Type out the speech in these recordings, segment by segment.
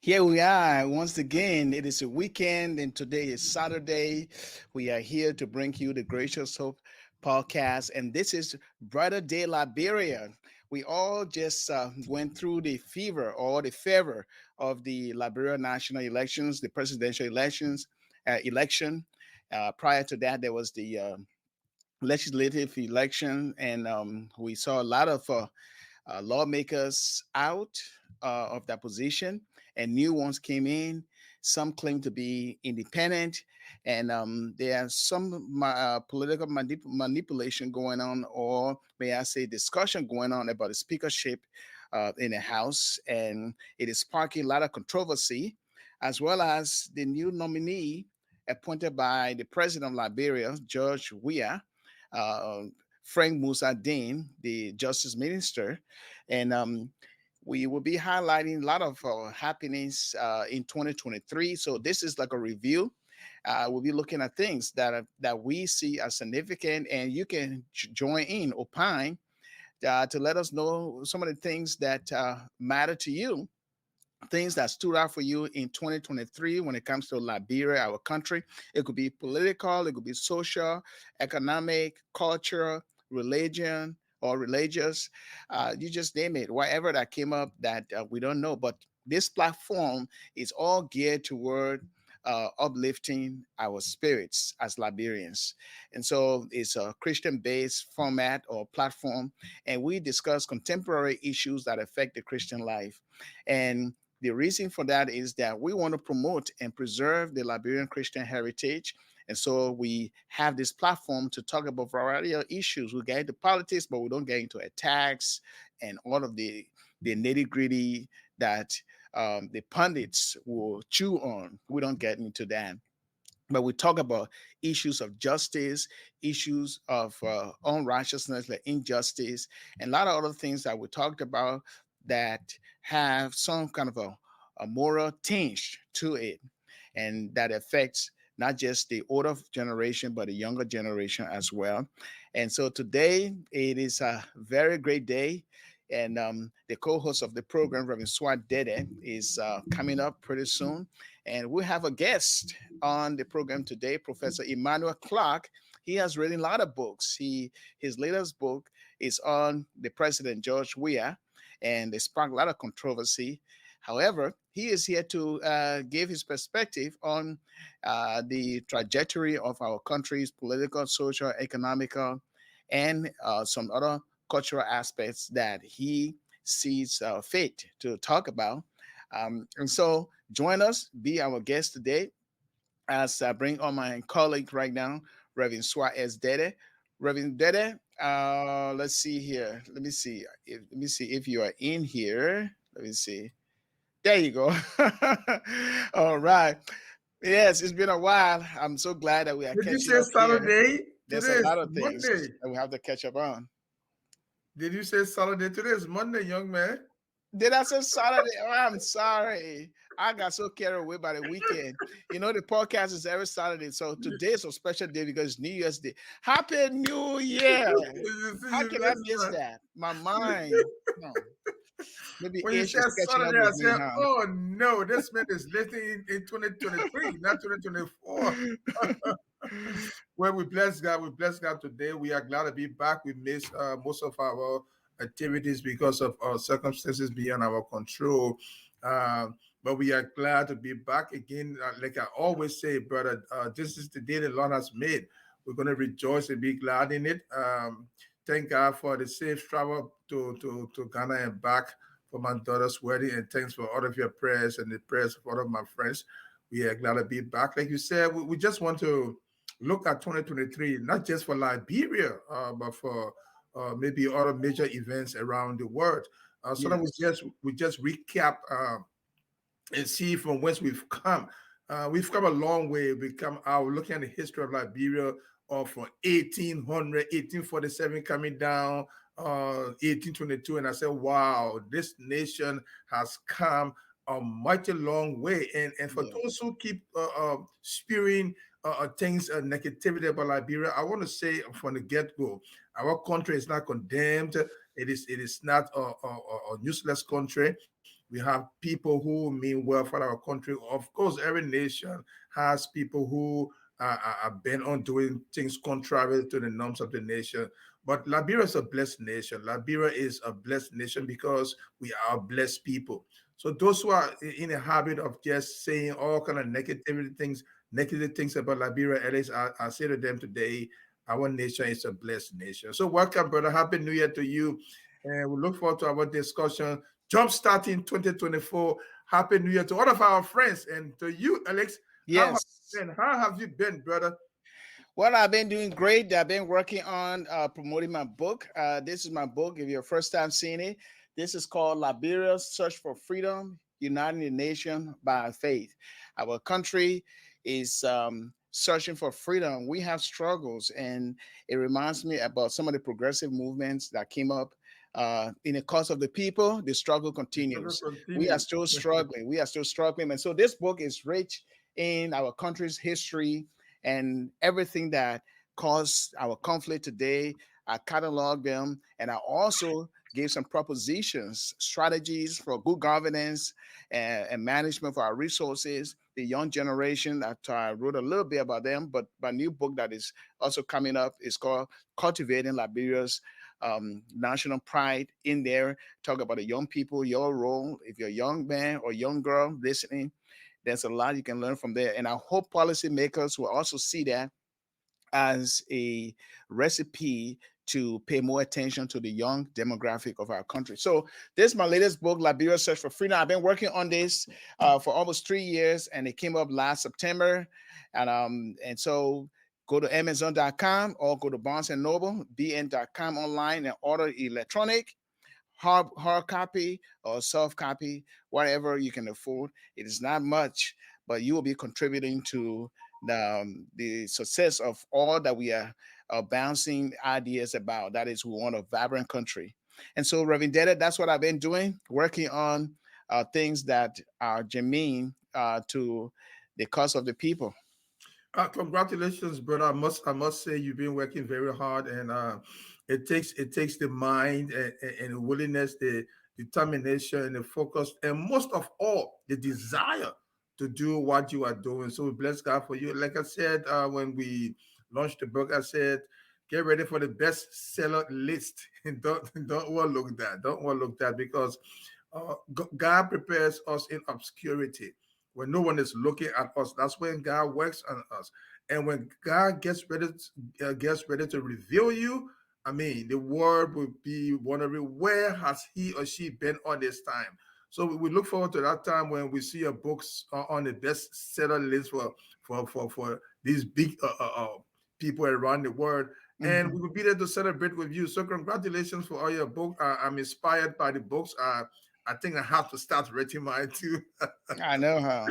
Here we are once again. It is a weekend, and today is Saturday. We are here to bring you the Gracious Hope podcast, and this is Brother Day Liberia. We all just went through the fever or the fervor of the Liberia national elections, the presidential election. Prior to that, there was the legislative election, and we saw a lot of lawmakers out of that position, and new ones came in. Some claim to be independent, and there are some political manipulation going on, or may I say, discussion going on about the speakership in the House, and it is sparking a lot of controversy, as well as the new nominee appointed by the president of Liberia, George Weah. Uh, Frank Musa Dean, the justice minister, and we will be highlighting a lot of happenings in 2023. So this is like a review. We'll be looking at things that we see as significant, and you can join in, opine, to let us know some of the things that matter to you, things that stood out for you in 2023 when it comes to Liberia, our country. It could be political, it could be social, economic, cultural, religion, or religious. You just name it, whatever that came up that we don't know. But this platform is all geared toward uplifting our spirits as Liberians. And so it's a Christian based format or platform, and we discuss contemporary issues that affect the Christian life. And the reason for that is that we want to promote and preserve the Liberian Christian heritage. And so we have this platform to talk about a variety of issues. We get into politics, but we don't get into attacks and all of the nitty gritty that the pundits will chew on. We don't get into that. But we talk about issues of justice, issues of unrighteousness, like injustice, and a lot of other things that we talked about that have some kind of a moral tinge to it, and that affects not just the older generation, but the younger generation as well. And so today, it is a very great day. And the co-host of the program, Reverend Suah Deddeh, is coming up pretty soon. And we have a guest on the program today, Professor Emmanuel Clark. He has written a lot of books. His latest book is on the President George Weah, and it sparked a lot of controversy. However, he is here to give his perspective on the trajectory of our country's political, social, economical, and some other cultural aspects that he sees fit to talk about. And so join us, be our guest today, as I bring on my colleague right now, Reverend Suah S. Deddeh. Reverend Deddeh, let's see here. Let me see if you are in here. Let me see. There you go. All right. Yes, it's been a while. I'm so glad that we are Did you catching say up here. Saturday? There's Today a is lot of things Monday. that we have to catch up on. Did you say Saturday? Today is Monday, young man. Did I say Saturday? Oh, I'm sorry. I got so carried away by the weekend. You know, the podcast is every Saturday. So today is a special day because it's New Year's Day. Happy New Year. You see, How you can I missed miss that. that? My mind. No. Maybe When you Ish said is catching up Saturday, I with me, said, huh? "Oh no, this man is living in 2023, not 2024." Well, we bless God. We bless God today. We are glad to be back. We missed most of our activities because of our circumstances beyond our control. But we are glad to be back again. Like I always say, brother, this is the day the Lord has made. We're going to rejoice and be glad in it. Thank God for the safe travel to Ghana and back for my daughter's wedding. And thanks for all of your prayers and the prayers of all of my friends. We are glad to be back. Like you said, we just want to look at 2023, not just for Liberia, but for maybe other major events around the world. So that Yes. we just recap and see from whence we've come. We've come a long way. We come out looking at the history of Liberia from 1800, 1847 coming down, 1822. And I said, wow, this nation has come a mighty long way. And for Yeah. those who keep spewing things, negativity about Liberia, I want to say from the get-go, our country is not condemned. It is not a useless country. We have people who mean well for our country. Of course, every nation has people who are bent on doing things contrary to the norms of the nation. But Liberia is a blessed nation. Liberia is a blessed nation because we are blessed people. So those who are in a habit of just saying all kind of negative things about Liberia, at least I say to them today, our nation is a blessed nation. So welcome, brother. Happy New Year to you. And we look forward to our discussion. Jump starting 2024. Happy New Year to all of our friends and to you, Alex. How have you Yes. been? How have you been, brother? Well, I've been doing great. I've been working on promoting my book. This is my book. If you're first time seeing it, this is called Liberia's Search for Freedom, Uniting the Nation by Faith. Our country is searching for freedom. We have struggles, and it reminds me about some of the progressive movements that came up. In the cause of the people, the struggle The struggle continues. We are continues. still struggling. We are still struggling. And so this book is rich in our country's history and everything that caused our conflict today. I cataloged them and I also gave some propositions, strategies for good governance and management for our resources. The young generation, I wrote a little bit about them, but my new book that is also coming up is called Cultivating Liberia's national pride. In there, talk about the young people, your role. If you're a young man or young girl listening, there's a lot you can learn from there. And I hope policymakers will also see that as a recipe to pay more attention to the young demographic of our country. So this is my latest book, Liberia Search for Freedom. I've been working on this for almost 3 years, and it came up last September. And so go to Amazon.com or go to Barnes and Noble, bn.com online and order electronic hard copy or soft copy, whatever you can afford. It is not much, but you will be contributing to the success of all that we are bouncing ideas about. That is, we want a vibrant country. And so, Reverend Deddeh, that's what I've been doing, working on things that are germane to the cause of the people. Congratulations, brother. I must say you've been working very hard, and it takes the mind and willingness, the determination, and the focus, and most of all, the desire to do what you are doing. So we bless God for you. Like I said, when we launched the book, I said, get ready for the bestseller list. And don't overlook that. Don't overlook that because God prepares us in obscurity when no one is looking at us. That's when God works on us. And when God gets ready to reveal you, I mean, the world will be wondering where has he or she been all this time. So we look forward to that time when we see your books on the bestseller list for these big people around the world, and Mhm. we will be there to celebrate with you. So congratulations for all your book. I'm inspired by the books. I think I have to start writing mine too. I know how.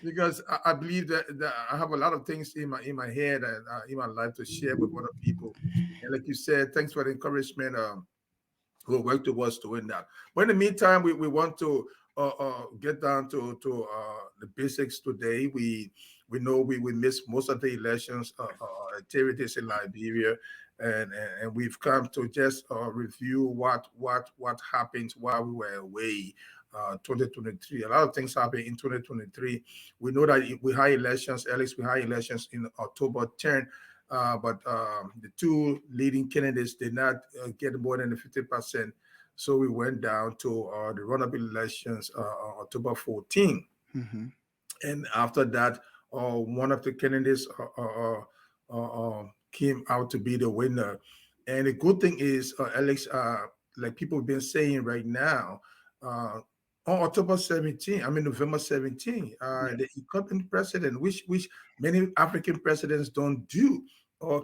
Because I believe that I have a lot of things in my head and in my life to share with other people. And like you said, thanks for the encouragement. We'll work towards doing that. But in the meantime, we want to get down to the basics today. We know we missed most of the elections activities in Liberia, and we've come to just review what happened while we were away. 2023. A lot of things happened in 2023. We know that we had elections, at least we had elections in October 10th, but the two leading candidates did not get more than the 50%. So we went down to the runoff elections October 14th. Mhm. And after that, one of the candidates came out to be the winner. And the good thing is, Alex, like people have been saying right now, on October 17, I mean November 17, Yeah. the incumbent president, which many African presidents don't do,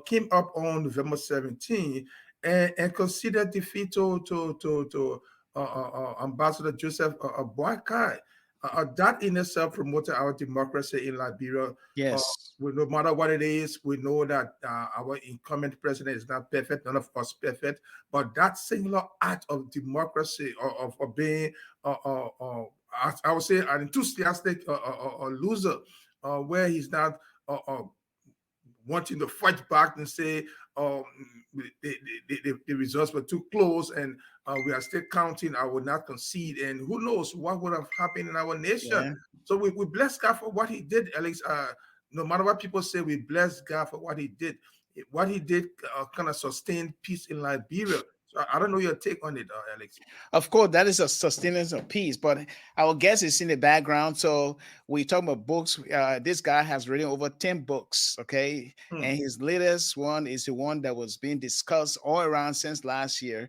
came up on November 17 and considered defeat to Ambassador Joseph Boakai. That in itself promoted our democracy in Liberia. Uh, Yes. no matter what it is, we know that our incumbent president is not perfect, none of us perfect, but that singular act of democracy, of being, I would say, an enthusiastic loser, where he's not uh, uh, wanting to fight back and say um, the results were too close and we are still counting. I will not concede. And who knows what would have happened in our nation. Yeah. So we bless God for what he did, Alex. No matter what people say, we bless God for what he did. What he did kind of sustained peace in Liberia. So I don't know your take on it, Alex. Of course, that is a sustenance of peace, but our guest is in the background. So we talk about books. This guy has written over 10 books, okay? Hmm. And his latest one is the one that was being discussed all around since last year,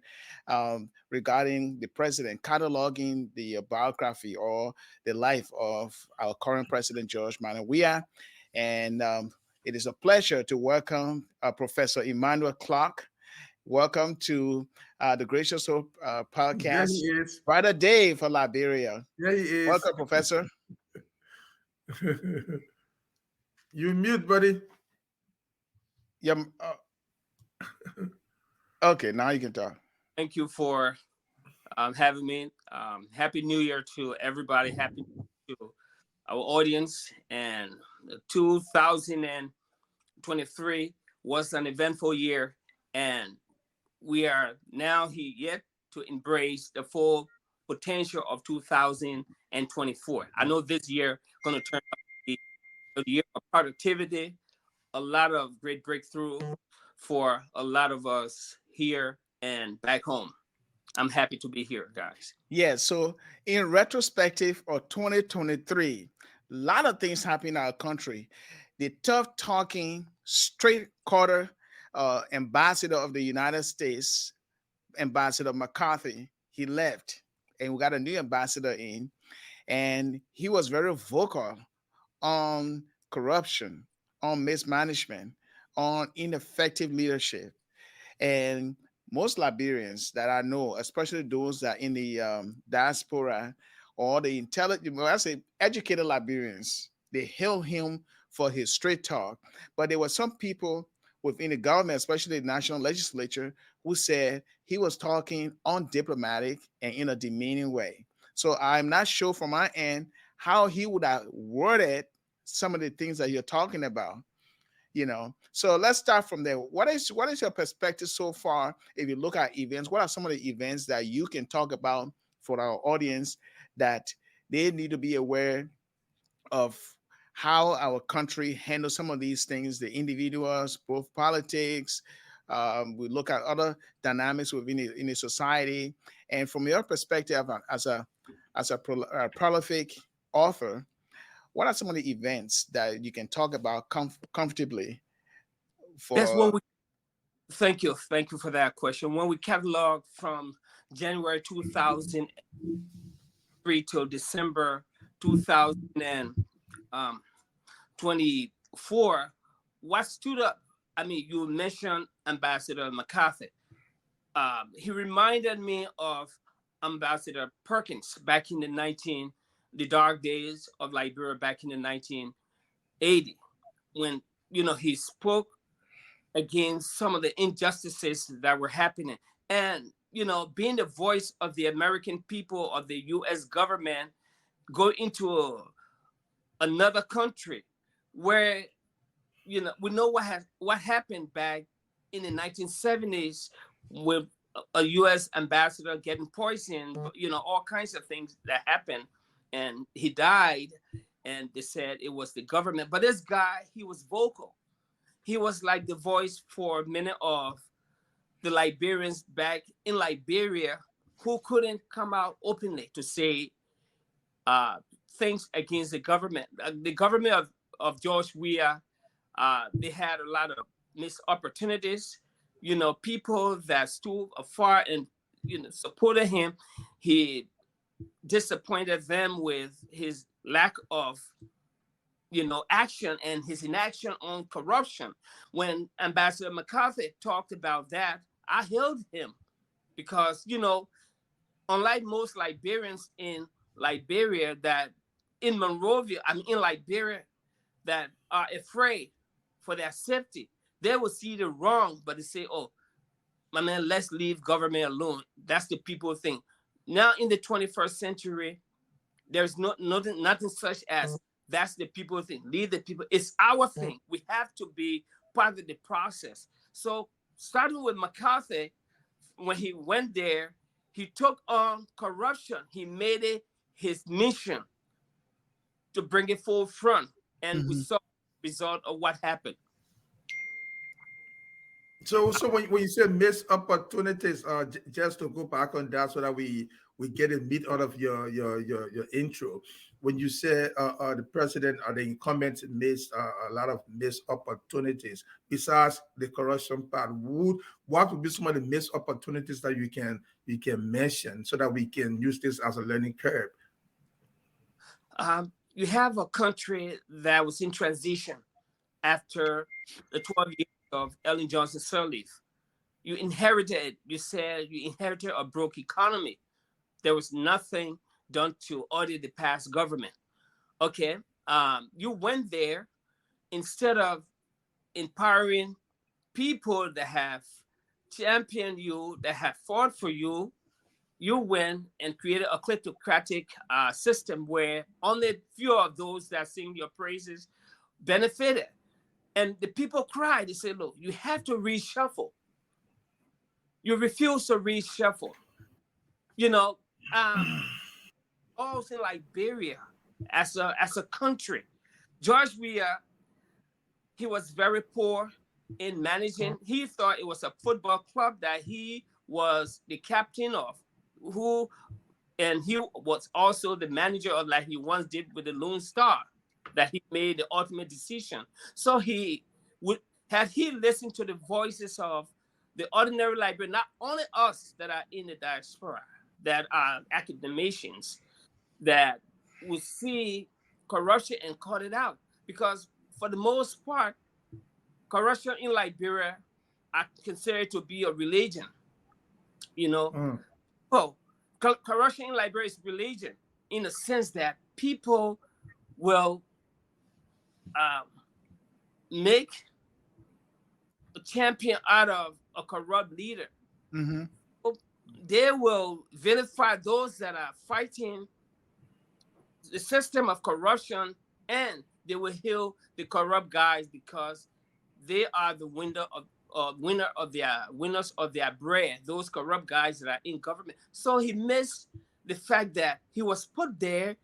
regarding the president, cataloging the biography or the life of our current president, George Weah. And it is a pleasure to welcome Professor Emmanuel Clark. Welcome to the Gracious Hope There he podcast. is. Brighter day for Liberia. There he is. Welcome, Professor. You mute, buddy. Yeah. Okay, now you can talk. Thank you for having me. Happy New Year to everybody. Happy New Year to our audience. And 2023 was an eventful year, and we are now here yet to embrace the full potential of 2024. I know this year going to turn out to be a year of productivity, a lot of great breakthrough for a lot of us here and back home. I'm happy to be here, guys. Yeah, so in retrospective of 2023, a lot of things happened in our country. The tough talking, straight quarter ambassador of the United States, Ambassador McCarthy, he left, and we got a new ambassador in, and he was very vocal on corruption, on mismanagement, on ineffective leadership. And most Liberians that I know, especially those that in the diaspora or the intelligent, well, I say educated Liberians, they hail him for his straight talk. But there were some people within the government, especially the national legislature, who said he was talking undiplomatic and in a demeaning way. So I'm not sure from my end how he would have worded some of the things that you're talking about. So let's start from there. What is your perspective so far? If you look at events, what are some of the events that you can talk about for our audience that they need to be aware of, how our country handles some of these things, the individuals, both politics, we look at other dynamics within in the society, and from your perspective as a prolific author, what are some of the events that you can talk about comfortably That's when for? we thank you for that question. When we catalog from January 2003 till December 2024, what stood up? I mean, you mentioned Ambassador McCarthy. He reminded me of Ambassador Perkins back in the dark days of Liberia back in the 1980, when he spoke against some of the injustices that were happening, and being the voice of the American people, of the U.S. government, go into another country where we know what happened back in the 1970s with a U.S. ambassador getting poisoned, all kinds of things that happened, and he died, and they said it was the government. But this guy, he was vocal. He was like the voice for many of the Liberians back in Liberia who couldn't come out openly to say things against the government. The government of George Weah, they had a lot of missed opportunities. People that stood afar and supported him, he disappointed them with his lack of action and his inaction on corruption. When Ambassador McCarthy talked about that, I hailed him because, unlike most Liberians in Liberia that in Monrovia, in Liberia, that are afraid for their safety, they will see the wrong, but they say, oh, my man, let's leave government alone. That's the people thing. Now in the 21st century, there's nothing such as that's the people thing. Leave the people. It's our thing. We have to be part of the process. So starting with McCarthy, when he went there, he took on corruption. He made it his mission to bring it forefront, and we Hmm. saw the result of what happened. So when you say missed opportunities, just to go back on that so that we get a meat out of your intro. When you say the president or the incumbent missed a lot of missed opportunities, besides the corruption part, what would be some of the missed opportunities that you can mention so that we can use this as a learning curve? You have a country that was in transition after the 12 years of Ellen Johnson Sirleaf. You said you inherited a broke economy. There was nothing done to audit the past government. Okay. You went there instead of empowering people that have championed you, that have fought for you. You went and created a kleptocratic system where only few of those that sing your praises benefited. And the people cried. They said, look, you have to reshuffle. You refuse to reshuffle. You know, um, also in Liberia, as a country, George Weah, he was very poor in managing. He thought it was a football club that he was the captain of, who and he was also the manager of, like he once did with the Lone Star, that he made the ultimate decision. So he would had he listened to the voices of the ordinary Liberian, not only us that are in the diaspora, that are academicians, that would see corruption and cut it out. Because for the most part, corruption in Liberia are considered to be a religion, you know. Mm. So corruption in Liberia is religion in the sense that people will um, make a champion out of a corrupt leader. Hmm. They will vilify those that are fighting the system of corruption, and they will heal the corrupt guys because they are the winners of their bread. Those corrupt guys that are in government. So he missed the fact that he was put there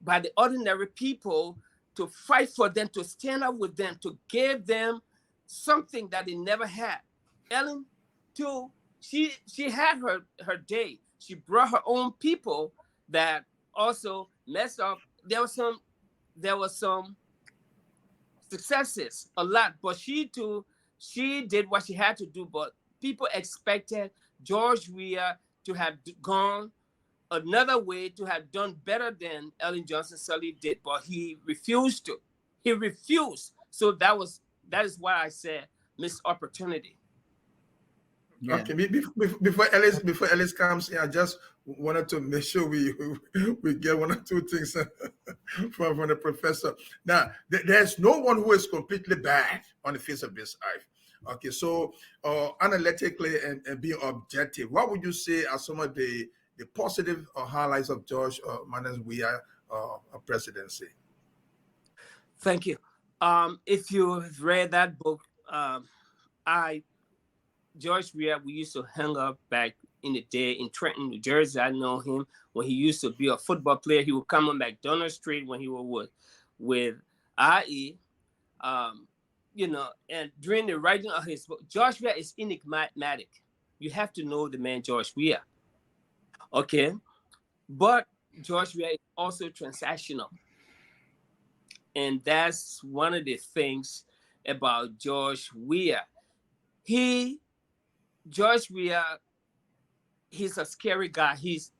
by the ordinary people to fight for them, to stand up with them, to give them something that they never had. Ellen, too, she had her day. She brought her own people that also messed up. There was some successes, a lot, but she did what she had to do. But people expected George Weah to have gone another way, to have done better than Ellen Johnson Sirleaf did, but he refused to. He refused. So that is why I said missed opportunity. Yeah. Okay, before Ellis comes in, I just wanted to make sure we get one or two things from the professor. Now, there's no one who is completely bad on the face of this earth. Okay, so analytically and being objective, what would you say are some of the positive highlights of George Manners Weah presidency? Thank you. If you've read that book, I George Weah, we used to hang up back in the day in Trenton, New Jersey. I know him when he used to be a football player. He would come on McDonald Street when he was with IE. Um, and during the writing of his book, George Weah is enigmatic. You have to know the man George Weah. Okay. But George Weah is also transactional. And that's one of the things about George Weah. He George Weah, he's a scary guy. He's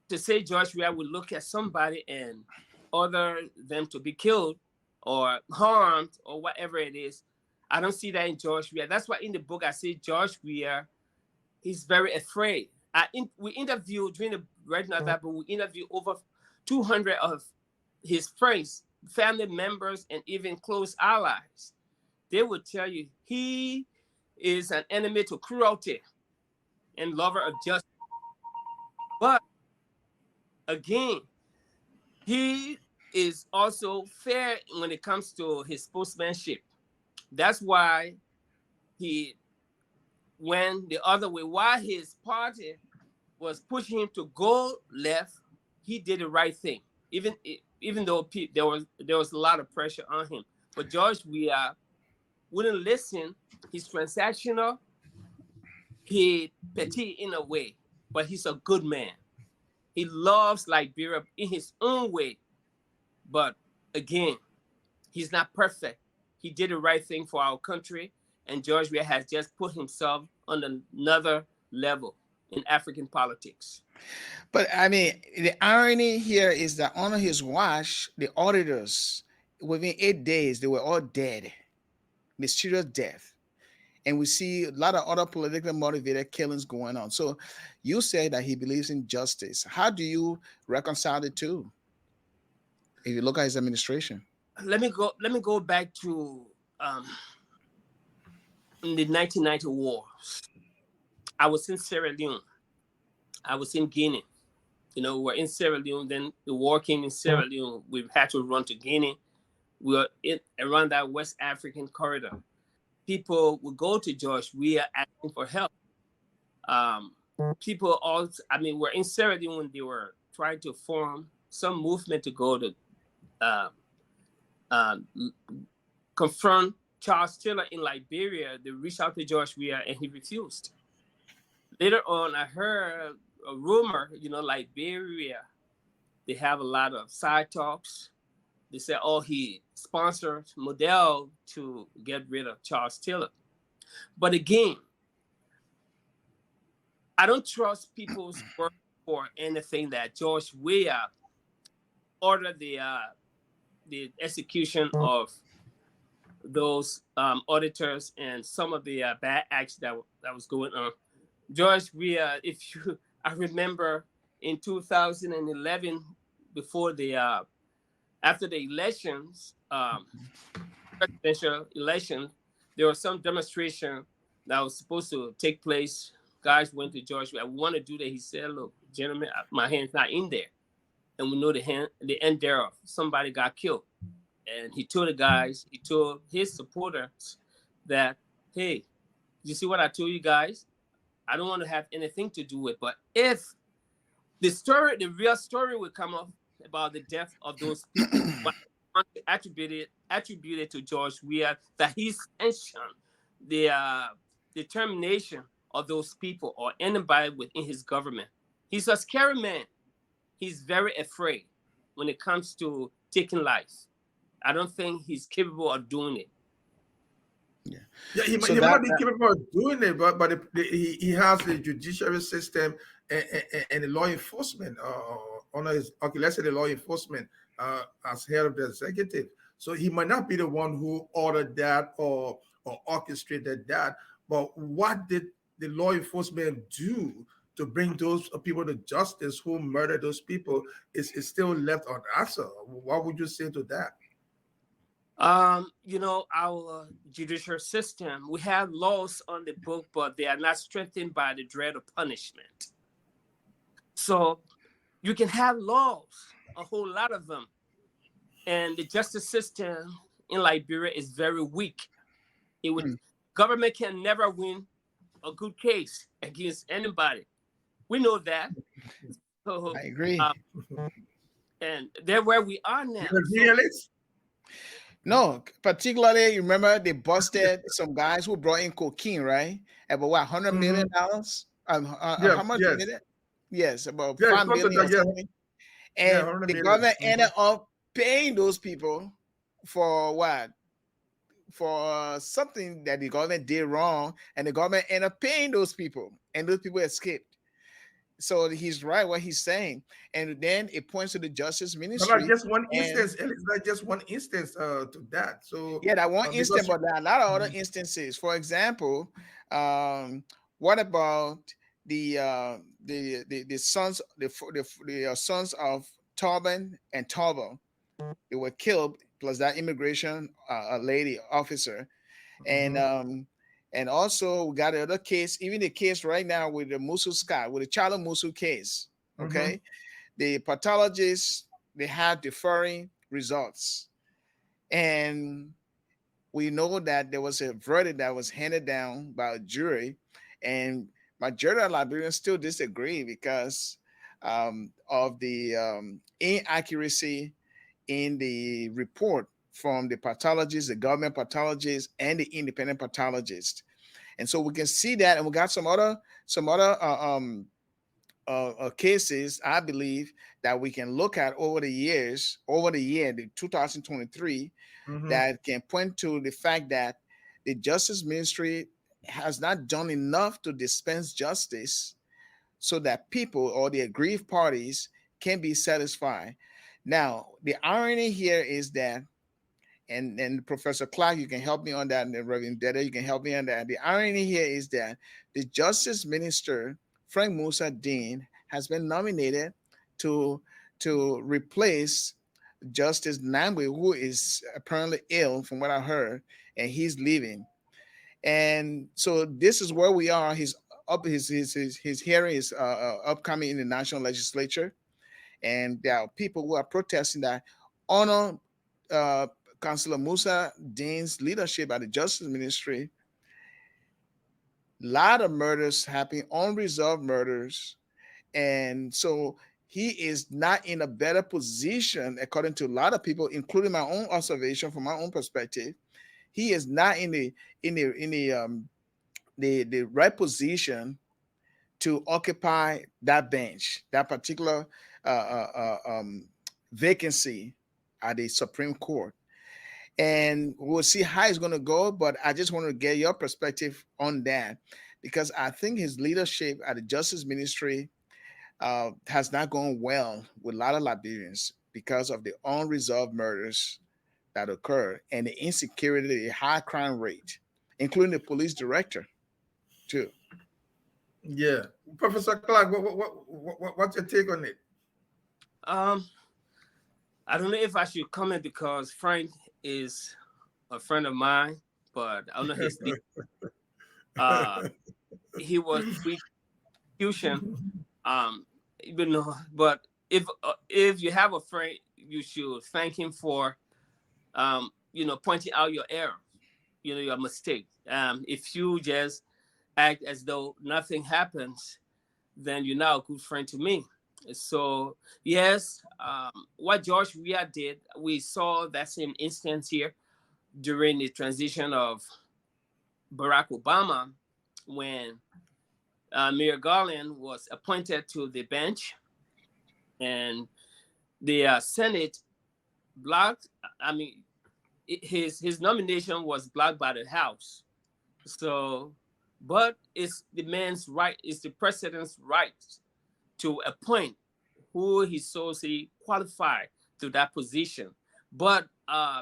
to say George Weah would look at somebody and order them to be killed or harmed or whatever it is. I don't see that in George Weah. That's why in the book I say George Weah, he's very afraid. We interviewed during the writing of that book, we interviewed over 200 of his friends, family members, and even close allies. They would tell you he is an enemy to cruelty and lover of justice. But again, he is also fair when it comes to his sportsmanship. That's why he went the other way. While his party was pushing him to go left, he did the right thing. Even though there was a lot of pressure on him, but George Weah wouldn't listen. He's transactional. He petty in a way, but he's a good man. He loves Liberia in his own way, but again, he's not perfect. He did the right thing for our country, and George Weah has just put himself on another level in African politics. But I mean, the irony here is that under his watch, the auditors, within 8 days, they were all dead, mysterious death. And we see a lot of other politically motivated killings going on. So you say that he believes in justice. How do you reconcile the two? If you look at his administration. Let me go back to the 1990 wars. I was in Sierra Leone. I was in Guinea. We were in Sierra Leone. Then the war came in Sierra Leone. We had to run to Guinea. We were around that West African corridor. People would go to George Weah asking for help. People also, we're in Sierra Leone when they were trying to form some movement to go to confront Charles Taylor in Liberia. They reached out to George Weah and he refused. Later on, I heard a rumor, Liberia, they have a lot of side talks. They said, he sponsored Model to get rid of Charles Taylor. But again, I don't trust people's word for anything that George Weah ordered the execution of those auditors and some of the bad acts that was going on. George Weah, I remember in 2011, before after the elections, presidential election, there was some demonstration that was supposed to take place. Guys went to George Weah. I want to do that. He said, "Look, gentlemen, my hand's not in there." And we know the end thereof. Somebody got killed. And he told his supporters that, hey, you see what I told you guys? I don't want to have anything to do with, but if the real story would come up about the death of those people, attributed to George Weah, that he sanctioned the determination of those people or anybody within his government. He's a scary man. He's very afraid when it comes to taking lives. I don't think he's capable of doing it. Yeah, he might not be capable of doing it, but he has the judiciary system and the law enforcement let's say the law enforcement as head of the executive. So he might not be the one who ordered that or orchestrated that. But what did the law enforcement do to bring those people to justice who murdered those people is still left unanswered? What would you say to that? Our judicial system, we have laws on the book, but they are not strengthened by the dread of punishment. So you can have laws, a whole lot of them, and the justice system in Liberia is very weak. Government can never win a good case against anybody. We know that. So I agree. And they're where we are now. No, particularly, you remember they busted some guys who brought in cocaine, right? About what, $100 million? How much did it? Yes, about $5 million or something. And the government ended up paying those people for what? For something that the government did wrong, and the government ended up paying those people, and those people escaped. So he's right what he's saying, and then it points to the justice ministry. Not just one instance, it's not just one instance to that. So yeah, that one instance, but there are a lot of other instances. For example, what about the sons, the sons of Tobin and Tobel? They were killed, plus that immigration lady officer, and also we got another case, even the case right now with the Musu Scott, with the Charlo Musu case. Okay, the pathologists, they had differing results, and we know that there was a verdict that was handed down by a jury, and majority of Liberians still disagree because of the inaccuracy in the report from the pathologists, the government pathologists, and the independent pathologists. And so we can see that, and we got some other cases, I believe, that we can look at over the years, over the year, the 2023, Mm-hmm. that can point to the fact that the Justice Ministry has not done enough to dispense justice so that people or the aggrieved parties can be satisfied. Now, the irony here is that, and Professor Clark, you can help me on that, and the Reverend Deddeh, you can help me on that. The irony here is that the Justice Minister, Frank Musa Dean, has been nominated to replace Justice Nambwe, who is apparently ill, from what I heard, and he's leaving. And so this is where we are. His hearing is upcoming in the national legislature, and there are people who are protesting that honor uh, Councillor Musa Dean's leadership at the Justice Ministry. A lot of murders happening, unresolved murders, and so he is not in a better position, according to a lot of people, including my own observation from my own perspective. He is not in the right position to occupy that bench, that particular uh, uh, uh, um, vacancy at the Supreme Court. And we'll see how it's going to go. But I just want to get your perspective on that, because I think his leadership at the Justice Ministry has not gone well with a lot of Liberians because of the unresolved murders that occur and the insecurity, the high crime rate, including the police director too. Yeah, Professor Clark, what's your take on it? Um, I don't know if I should comment because Frank is a friend of mine, but I don't know his name. Uh, he was pre-execution. Even though, but if you have a friend, you should thank him for pointing out your error, your mistake. If you just act as though nothing happens, then you're not a good friend to me. So yes, what George Weah did, we saw that same instance here during the transition of Barack Obama, when Mayor Garland was appointed to the bench, and the Senate blocked. I mean, his nomination was blocked by the House. So, but it's the man's right, it's the president's right to appoint who he so say qualified to that position. But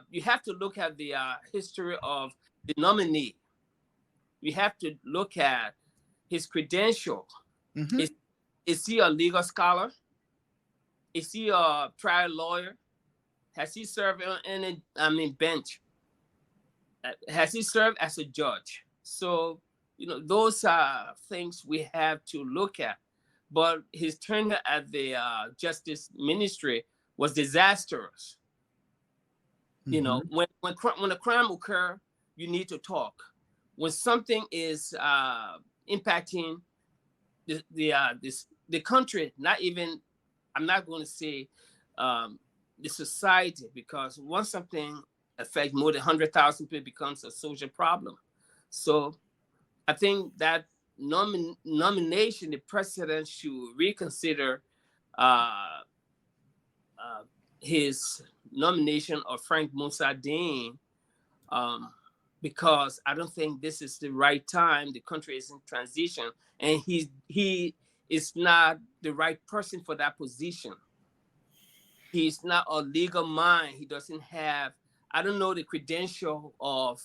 you have to look at the history of the nominee. You have to look at his credential. Mm-hmm. Is he a legal scholar? Is he a trial lawyer? Has he served on any, bench? Has he served as a judge? So, those are things we have to look at. But his tenure at the Justice Ministry was disastrous. Mm-hmm. When a crime occurs, you need to talk. When something is impacting the country, not even, I'm not going to say the society, because once something affects more than 100,000 people, it becomes a social problem. So I think that nomination, the president should reconsider uh, uh, his nomination of Frank Musa Dean, because I don't think this is the right time. The country is in transition, and he is not the right person for that position. He's not a legal mind. He doesn't have, I don't know the credential of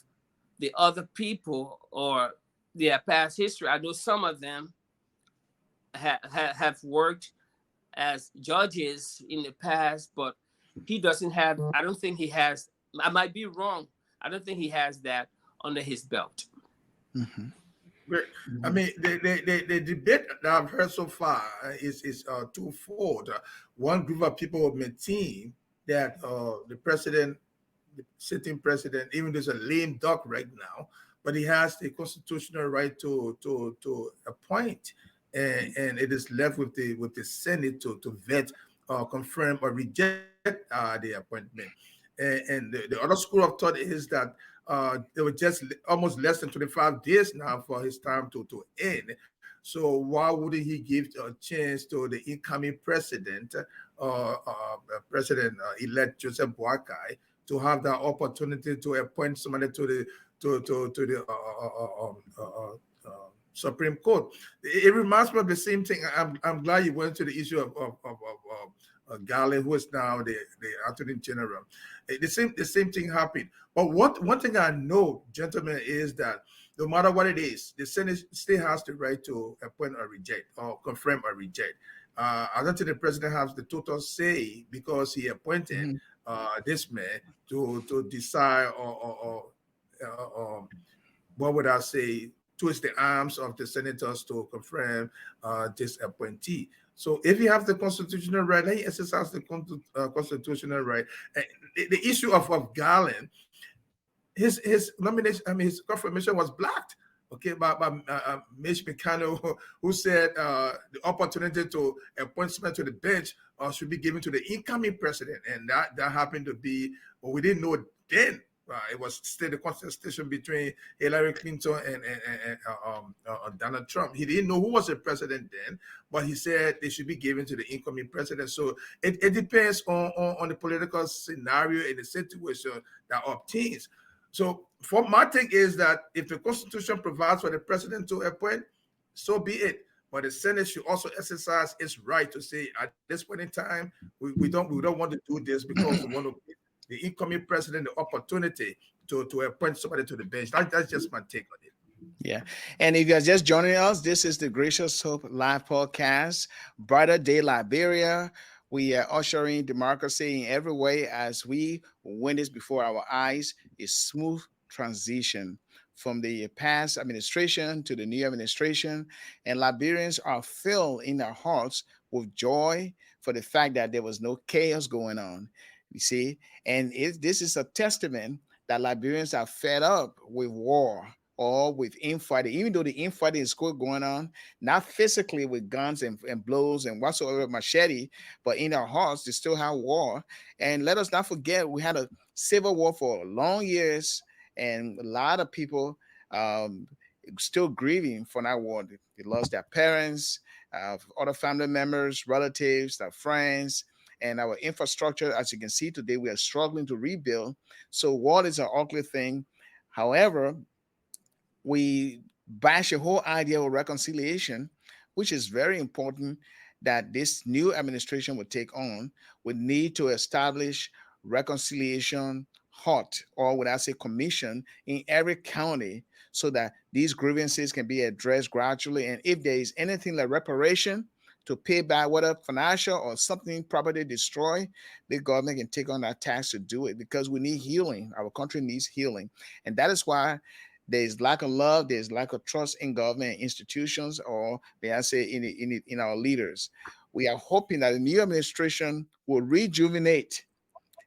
the other people or their past history. I know some of them have worked as judges in the past, but he doesn't have, I don't think he has, I might be wrong. I don't think he has that under his belt. Mm-hmm. I mean, the debate that I've heard so far is twofold. One group of people maintain that the president the sitting president, even though he's a lame duck right now, but he has the constitutional right to appoint, and it is left with the Senate to vet, confirm or reject the appointment. And the other school of thought is that there were just almost less than 25 days now for his term to end. So why wouldn't he give a chance to the incoming president, President-elect Joseph Boakai, to have that opportunity to appoint somebody to the Supreme Court? It reminds me of the same thing. I'm glad you went to the issue of Garland, who is now the Attorney General. The same thing happened. But one thing I know, gentlemen, is that no matter what it is, the Senate still has the right to appoint or reject, or confirm or reject. I don't think the president has the total say, because he appointed Mhm. this man to decide, or what would I say, twist the arms of the senators to confirm this appointee. So if you have the constitutional right, let him exercise the constitutional right. And the issue of Garland, his nomination, I mean, his confirmation was blocked. Okay, by Mitch McConnell, who said the opportunity to appointment to the bench should be given to the incoming president, and that happened to be, well, we didn't know then. It was still the contestation between Hillary Clinton and Donald Trump. He didn't know who was the president then, but he said they should be given to the incoming president. So it depends on the political scenario and the situation that obtains. So for my take is that if the Constitution provides for the president to appoint, so be it. But the Senate should also exercise its right to say, at this point in time, we don't want to do this, because we want to give the incoming president the opportunity to appoint somebody to the bench. That's just my take on it. Yeah. And if you're just joining us, this is the Gracious Hope Live Podcast, Brighter Day Liberia. We are ushering democracy in every way as we witness before our eyes a smooth transition from the past administration to the new administration. And Liberians are filled in their hearts with joy for the fact that there was no chaos going on. You see, and this is a testament that Liberians are fed up with war or with infighting, even though the infighting is still going on, not physically with guns and blows and whatsoever, machete, but in our hearts, they still have war. And let us not forget, we had a civil war for long years, and a lot of people um, still grieving for that war. They lost their parents, other family members, relatives, their friends, and our infrastructure, as you can see today, we are struggling to rebuild. So war is an ugly thing. However, we bash the whole idea of reconciliation, which is very important that this new administration would take on. We need to establish reconciliation hut, or would I say commission, in every county, so that these grievances can be addressed gradually. And if there is anything like reparation to pay back, whether financial or something property destroyed, the government can take on that task to do it, because we need healing. Our country needs healing. And that is why there's lack of love, there's lack of trust in government institutions, or may I say in our leaders. We are hoping that the new administration will rejuvenate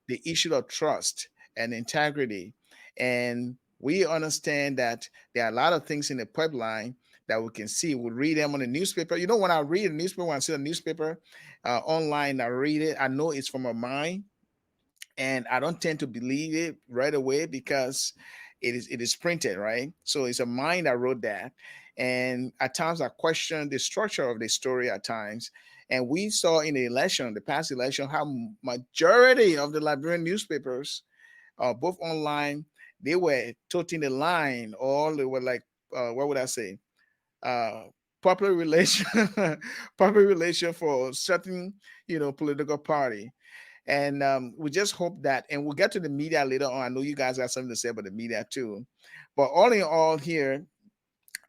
the issue of trust and integrity. And we understand that there are a lot of things in the pipeline that we can see. We read them on the newspaper. You know, when I read a newspaper, when I see a newspaper online, I read it, I know it's from a mind, and I don't tend to believe it right away, because it is printed, right? So it's a mind that wrote that. And at times I question the structure of the story at times. And we saw in the election, the past election, how majority of the Liberian newspapers, both online, they were toting the line, or they were like, what would I say? Uh, popular relation, popular relation for certain, political party. And we just hope that, and we'll get to the media later on. I know you guys have something to say about the media too. But all in all, here,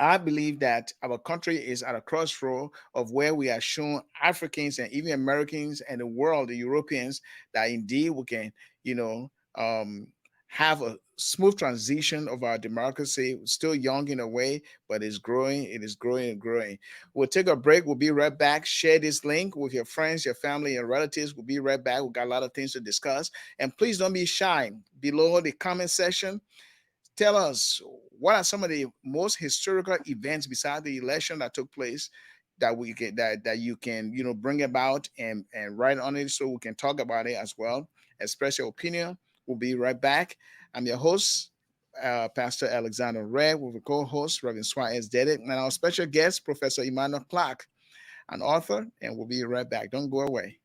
I believe that our country is at a crossroad of where we are shown Africans and even Americans and the world, the Europeans, that indeed we can, you know, um, have a smooth transition of our democracy. Still young in a way, but it's growing. It is growing and growing. We'll take a break. We'll be right back. Share this link with your friends, your family, and relatives. We'll be right back. We've got a lot of things to discuss. And please don't be shy. Below the comment section, tell us what are some of the most historical events besides the election that took place that we can that you can bring about and write on it so we can talk about it as well. Express your opinion. We'll be right back. I'm your host, Pastor Alexander Red, with a co-host Reverend Suah Deddeh, and our special guest, Professor Emmanuel Clark, an author, and we'll be right back. Don't go away.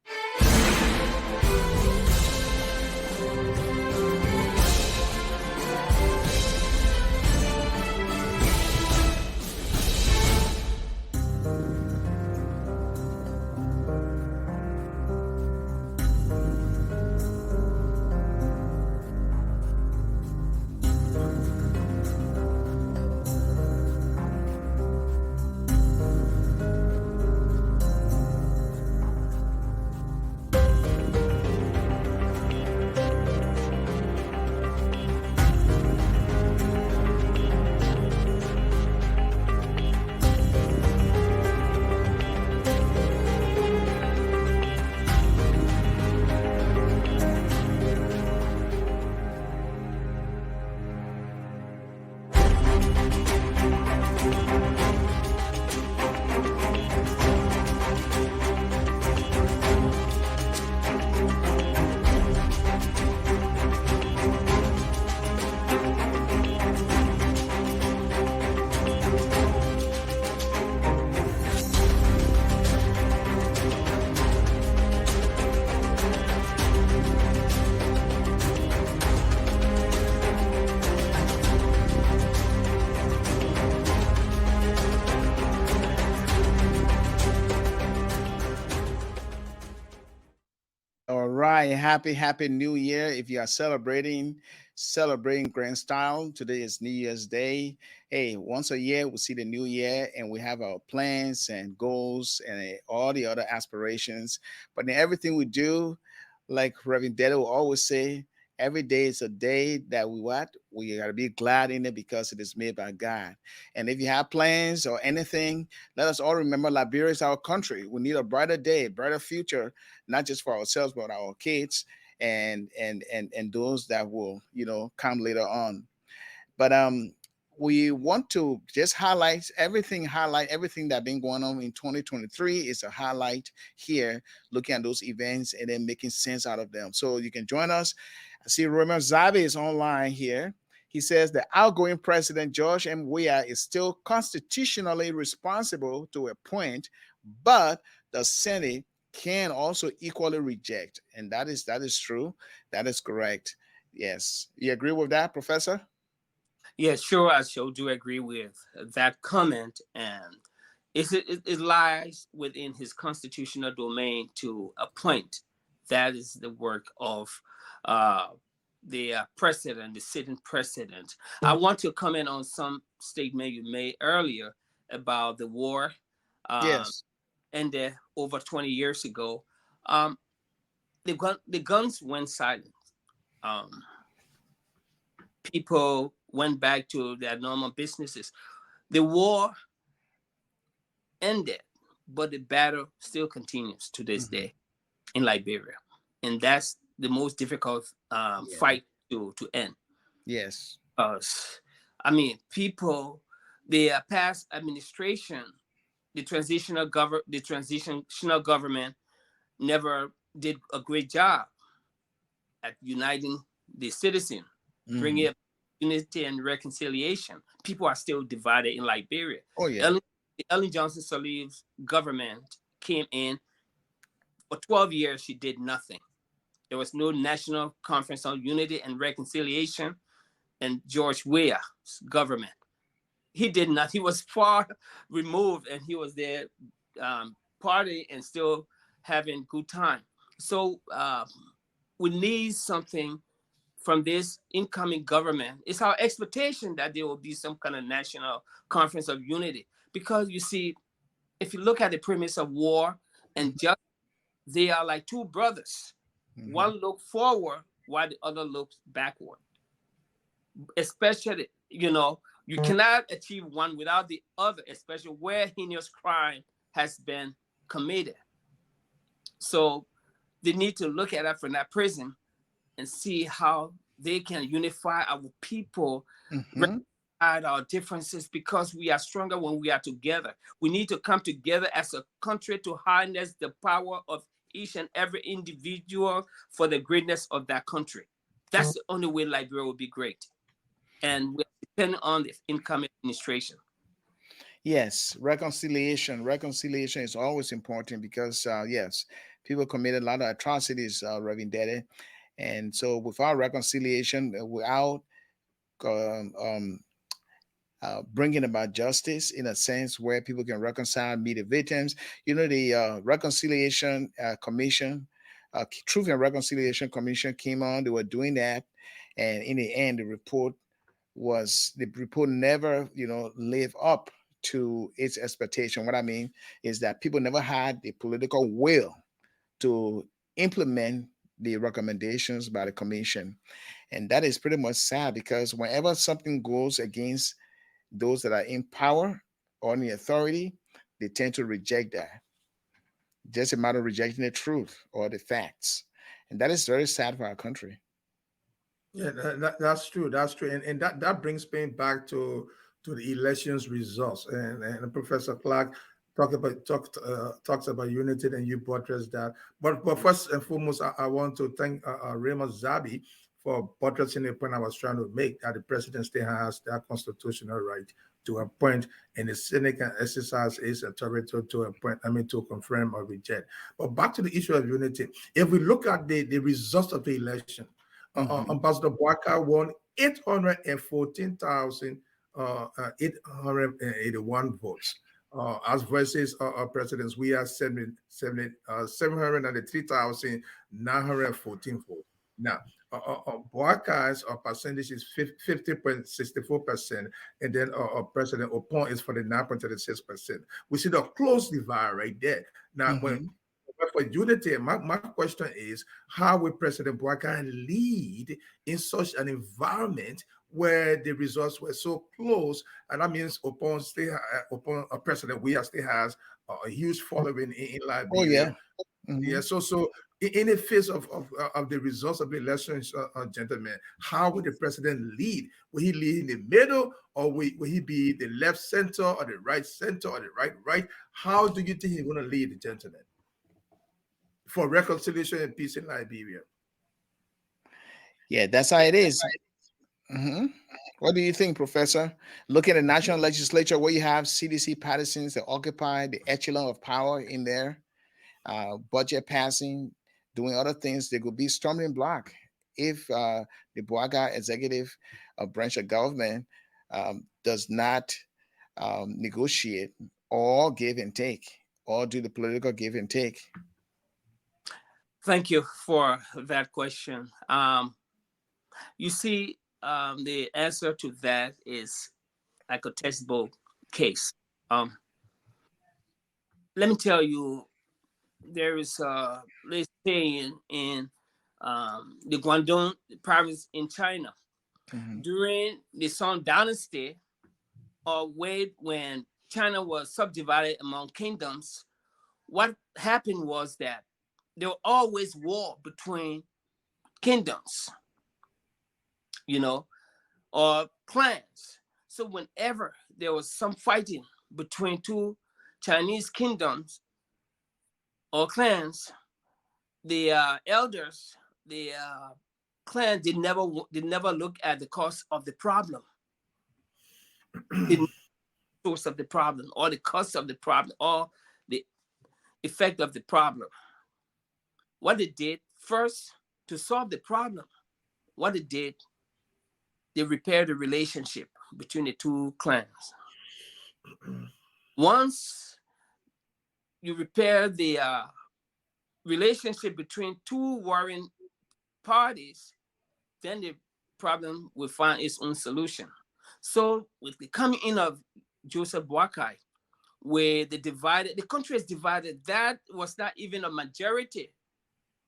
All right. Happy New Year. If you are celebrating grand style, today is New Year's Day. Hey, once a year we see the new year and we have our plans and goals and all the other aspirations. But in everything we do, like Reverend Deddeh will always say, every day is a day that we gotta be glad in it because it is made by God. And if you have plans or anything, let us all remember Liberia is our country. We need a brighter day, brighter future, not just for ourselves but our kids and those that will come later on. But we want to just highlight everything that been going on in 2023 is a highlight here, looking at those events and then making sense out of them. So you can join us. I see Romer Zabe is online here. He says the outgoing president George M. Weah is still constitutionally responsible to a point, but the Senate can also equally reject, and that is true. That is correct. Yes, you agree with that, Professor? Yeah, sure. I sure do agree with that comment, and it lies within his constitutional domain to appoint. That is the work of uh, the president, the sitting president. I want to comment on some statement you made earlier about the war um, Yes. ended over 20 years ago. Um, the guns went silent. Um, People went back to their normal businesses. The war ended, but the battle still continues to this Hmm. day in Liberia, and that's the most difficult Yeah. fight to end. Yes. I mean, people, the past administration, the transitional government never did a great job at uniting the citizen, bringing Hmm. up unity and reconciliation. People are still divided in Liberia. Oh yeah. Ellen, Ellen Johnson Sirleaf's government came in for 12 years. She did nothing. There was no national conference on unity and reconciliation. And George Weah's government, he did not. He was far removed, and he was there partying and still having good time. So we need something from this incoming government. It's our expectation that there will be some kind of national conference of unity. Because you see, if you look at the premise of war and Hmm. justice, they are like two brothers. Hmm. One look forward while the other looks backward. especially, you cannot achieve one without the other, especially where heinous crime has been committed. So they need to look at that from that prism and see how they can unify our people, Mm-hmm. recognize our differences, because we are stronger when we are together. We need to come together as a country to harness the power of each and every individual for the greatness of that country. That's the only way Liberia will be great. And we're depending on the incoming administration. Yes, reconciliation. Reconciliation is always important because, yes, people committed a lot of atrocities, Reverend Deddeh. And so, without reconciliation, without um, um, bringing about justice in a sense where people can reconcile, meet the victims, the Reconciliation Commission, Truth and Reconciliation Commission came on. They were doing that. And in the end, the report never, live up to its expectation. What I mean is that people never had the political will to implement the recommendations by the commission. And that is pretty much sad because whenever something goes against those that are in power or in the authority, they tend to reject that. Just a matter of rejecting the truth or the facts. And that is very sad for our country. Yeah, that's true. That's true, and that brings me back to the elections results. And Professor Clark talks about unity, and you buttress that. But first and foremost, I want to thank Raymond Zabi for buttressing the point I was trying to make, that the president still has that constitutional right to appoint, and the Senate can exercise its authority to appoint. I mean, to confirm or reject. But back to the issue of unity. If we look at the results of the election. Mm-hmm. Ambassador Boaka won 814,881 votes. As versus presidents, we are 793,914 votes. Now, Boaka's percentage is 50.64%, and then President Opon is 49.36%. We see the close divide right there. Now, Mm-hmm. for unity, my question is, how will President Boakai lead in such an environment where the results were so close? And that means upon President Weah still has a huge following in Oh, yeah. Liberia. Mm-hmm. Yeah, so in the face of the results of the elections, gentlemen, how will the president lead? Will he lead in the middle, or will he be the left center, or the right center, or the right? How do you think he's going to lead, gentlemen, for reconciliation and peace in Liberia? Yeah, that's how it is. Mm-hmm. What do you think, Professor? Look at the national legislature where you have CDC partisans that occupy the echelon of power in there, budget passing, doing other things. They could be stumbling block if the Boaga executive branch of government does not negotiate or give and take or do the political give and take. Thank you for that question. You see, the answer to that is like a textbook case. Let me tell you, there is a saying in the Guangdong province in China Mm-hmm. during the Song Dynasty, or when China was subdivided among kingdoms. What happened was that there were always war between kingdoms, or clans. So whenever there was some fighting between two Chinese kingdoms or clans, the elders, the clan did never look at the cause of the problem, the source of the problem, or the cause of the problem, or the effect of the problem. What they did first to solve the problem, what they did, they repaired the relationship between the two clans. Once you repair the relationship between two warring parties, then the problem will find its own solution. So with the coming in of Joseph Boakai, where the country is divided, that was not even a majority.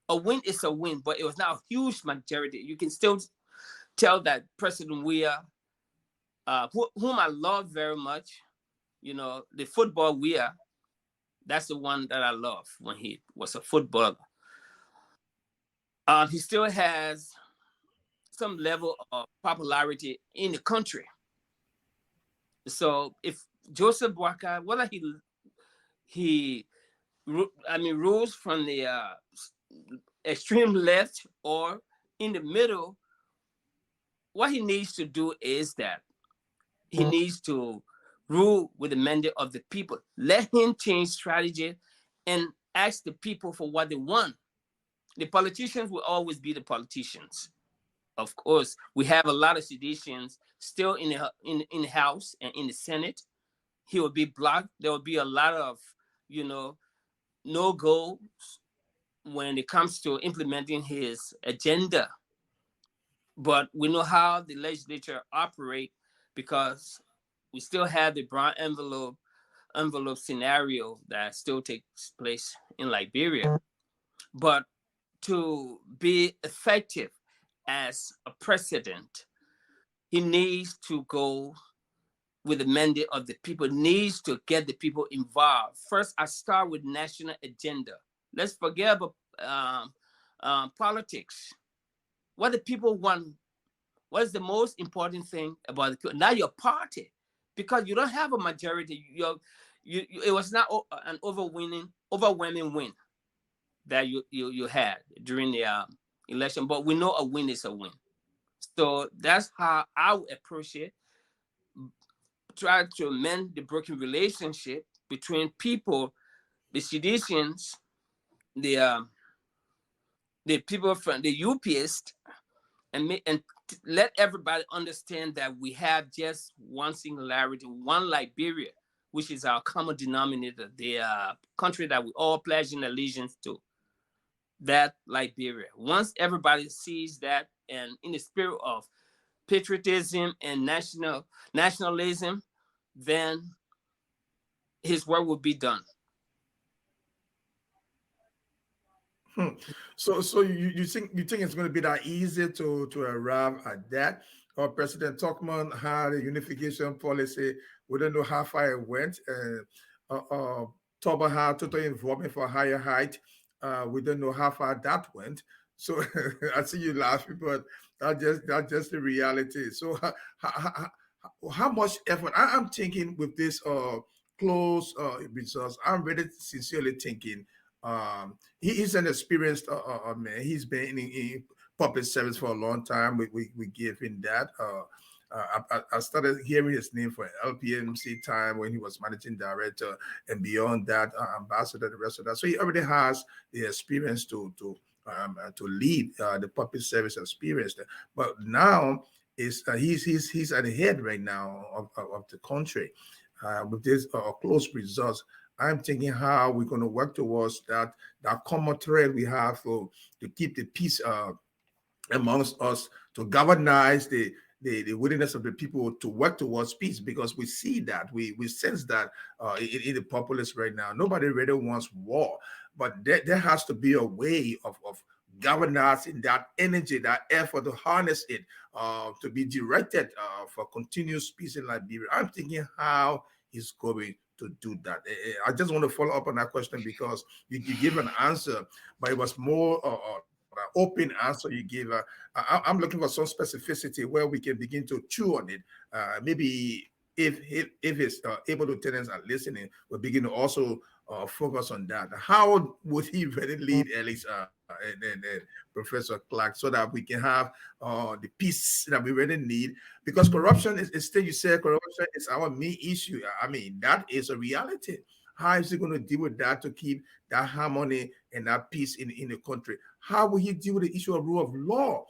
A win is a win, but it was not a huge majority. You can still tell that President Weah, whom I love very much, the football Weah, that's the one that I love when he was a footballer. He still has some level of popularity in the country. So if Joseph Boakai, whether he rules from the extreme left or in the middle, what he needs to do is that he needs to rule with the mandate of the people. Let him change strategy and ask the people for what they want. The politicians will always be the politicians. Of course, we have a lot of seditions still in the House and in the Senate. He will be blocked. There will be a lot of, no goals when it comes to implementing his agenda. But we know how the legislature operate because we still have the brown envelope scenario that still takes place in Liberia. But to be effective as a president, he needs to go with the mandate of the people, needs to get the people involved. First, I start with national agenda. Let's forget about politics. What the people want, what is the most important thing about the people? Not your party, because you don't have a majority. It was not an overwhelming win that you had during the election, but we know a win is a win. So that's how I would approach it. Try to mend the broken relationship between people, the seditionists, the people from the UPist, and let everybody understand that we have just one singularity, one Liberia, which is our common denominator, the country that we all pledge in allegiance to, that Liberia. Once everybody sees that, and in the spirit of patriotism and nationalism, then his work will be done. So you think it's going to be that easy to arrive at that? Or President Tuckman had a unification policy. We don't know how far it went. Toba had total involvement for higher height. We don't know how far that went. So I see you laughing, but that's just the reality. So how much effort? I'm thinking with this close results. I'm really sincerely thinking he's an experienced man. He's been in public service for a long time. We give him that. I started hearing his name for LPMC time when he was managing director, and beyond that, ambassador, the rest of that. So he already has the experience to lead the public service experience. But now he's at the head right now of the country with this close results. I'm thinking how we're going to work towards that common thread we have to keep the peace amongst us, to galvanize the willingness of the people to work towards peace, because we see that, we sense that in the populace right now. Nobody really wants war, but there has to be a way of galvanizing that energy, that effort, to harness it, to be directed for continuous peace in Liberia. I'm thinking how he's going to do that. I just want to follow up on that question because you give an answer, but it was more open answer you gave. I'm looking for some specificity where we can begin to chew on it. Maybe if his able lieutenants are listening, we'll begin to also focus on that. How would he really lead, Alex and Professor Clark, so that we can have the peace that we really need? Because corruption is still, you said corruption is our main issue. I mean, that is a reality. How is he going to deal with that to keep that harmony and that peace in the country? How will he deal with the issue of rule of law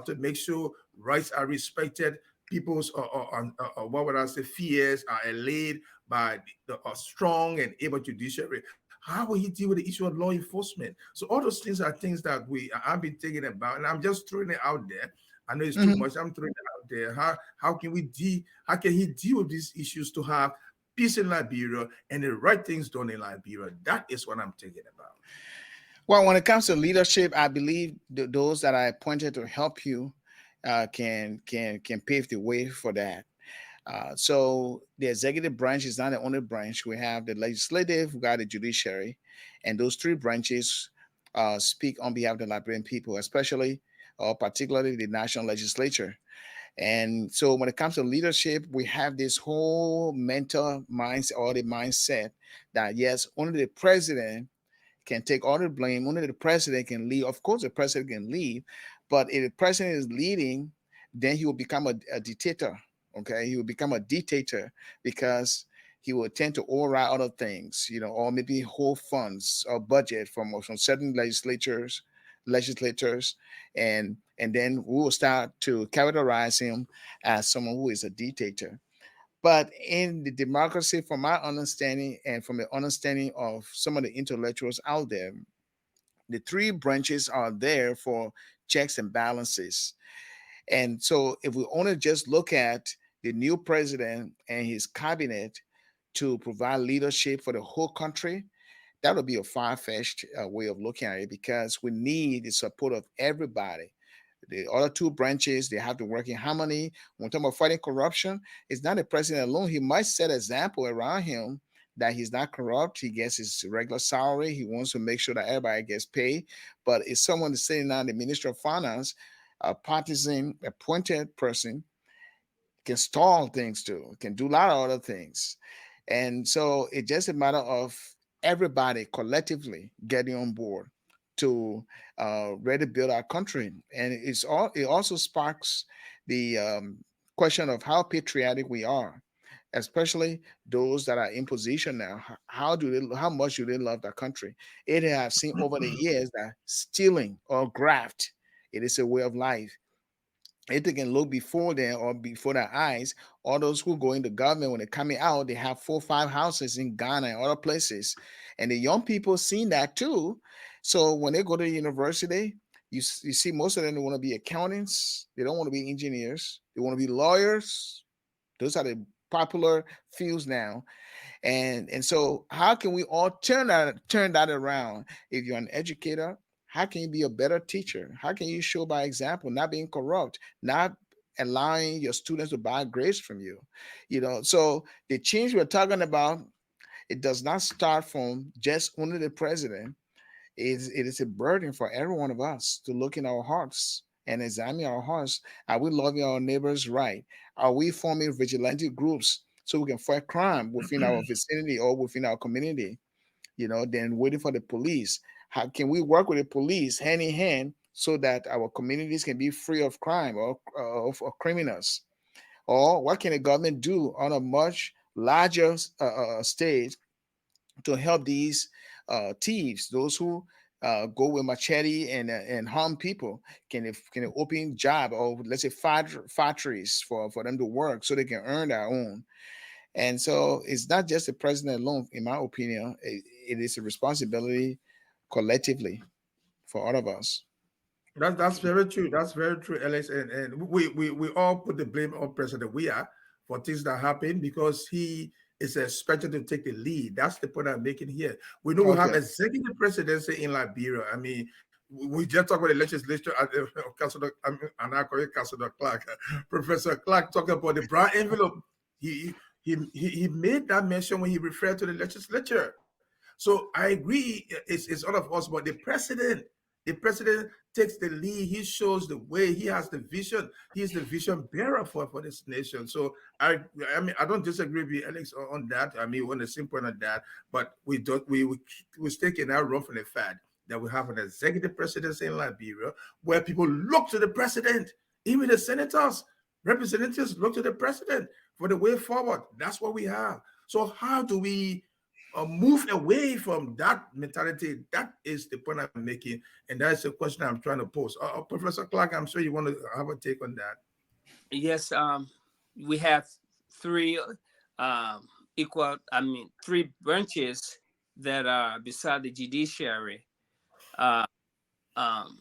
to make sure rights are respected? People's what would I say, fears are allayed by the strong and able judiciary. How will he deal with the issue of law enforcement? So all those things are things that I've been thinking about, and I'm just throwing it out there. I know it's too much. I'm throwing it out there. How can he deal with these issues to have peace in Liberia and the right things done in Liberia? That is what I'm thinking about. Well, when it comes to leadership, I believe those that I appointed to help you, can pave the way for that. So the executive branch is not the only branch. We have the legislative, we got the judiciary, and those three branches speak on behalf of the Liberian people, especially or particularly the national legislature. And so when it comes to leadership, we have this whole mental mindset or the mindset that yes, only the president can take all the blame. Only the president can lead. Of course, the president can lead, but if the president is leading, then he will become a dictator. Okay, he will become a dictator because he will tend to override other things, or maybe hold funds or budget from certain legislators, and then we will start to characterize him as someone who is a dictator. But in the democracy, from my understanding and from the understanding of some of the intellectuals out there, the three branches are there for checks and balances. And so if we only just look at the new president and his cabinet to provide leadership for the whole country, that would be a far-fetched way of looking at it, because we need the support of everybody. The other two branches, they have to work in harmony. When we talk about fighting corruption, it's not the president alone. He might set example around him that he's not corrupt. He gets his regular salary. He wants to make sure that everybody gets paid. But if someone is sitting on the Minister of Finance, a partisan appointed person, can stall things too, can do a lot of other things. And so it's just a matter of everybody collectively getting on board to ready to build our country. And it also sparks the question of how patriotic we are, especially those that are in position now. How much do they love their country? It has seen over the years that stealing or graft, it is a way of life. If they can look before them or before their eyes, all those who go into government, when they're coming out, they have 4 or 5 houses in Ghana and other places. And the young people seen that too. So when they go to university, you see most of them, they want to be accountants. They don't want to be engineers. They want to be lawyers. Those are the popular fields now. And so how can we all turn that around? If you're an educator, how can you be a better teacher? How can you show by example, not being corrupt, not allowing your students to buy grades from you? So the change we're talking about, it does not start from just only the president. It is a burden for every one of us to look in our hearts and examine our hearts. Are we loving our neighbors right? Are we forming vigilante groups so we can fight crime within our vicinity or within our community? Then waiting for the police. How can we work with the police hand in hand so that our communities can be free of crime or of criminals? Or what can the government do on a much larger stage to help these thieves, those who go with machete and harm people? Can they open job, or let's say factories for them to work so they can earn their own? And so it's not just the president alone, in my opinion. It is a responsibility collectively for all of us. That's very true. That's very true, Alex. And we all put the blame on President Weah for things that happen because he is expected to take the lead. That's the point I'm making here. We know we have Okay. executive presidency in Liberia. I mean, we just talked about the legislature. Councilor, and I call it Councilor Clark. Professor Clark talked about the brown envelope. He made that mention when he referred to the legislature. So I agree, it's all of us, but the president takes the lead. He shows the way. He has the vision. He's the vision bearer for this nation. So I mean, I don't disagree with you, Alex, on that. I mean, we're on the same point on that. But we don't we're taking that wrong from the fact that we have an executive presidency in Liberia where people look to the president, even the senators, representatives look to the president for the way forward. That's what we have. So how do we move away from that mentality? That is the point I'm making, and that's the question I'm trying to pose. Professor Clark, I'm sure you want to have a take on that. Yes, we have three three branches that are beside the judiciary. Uh, um,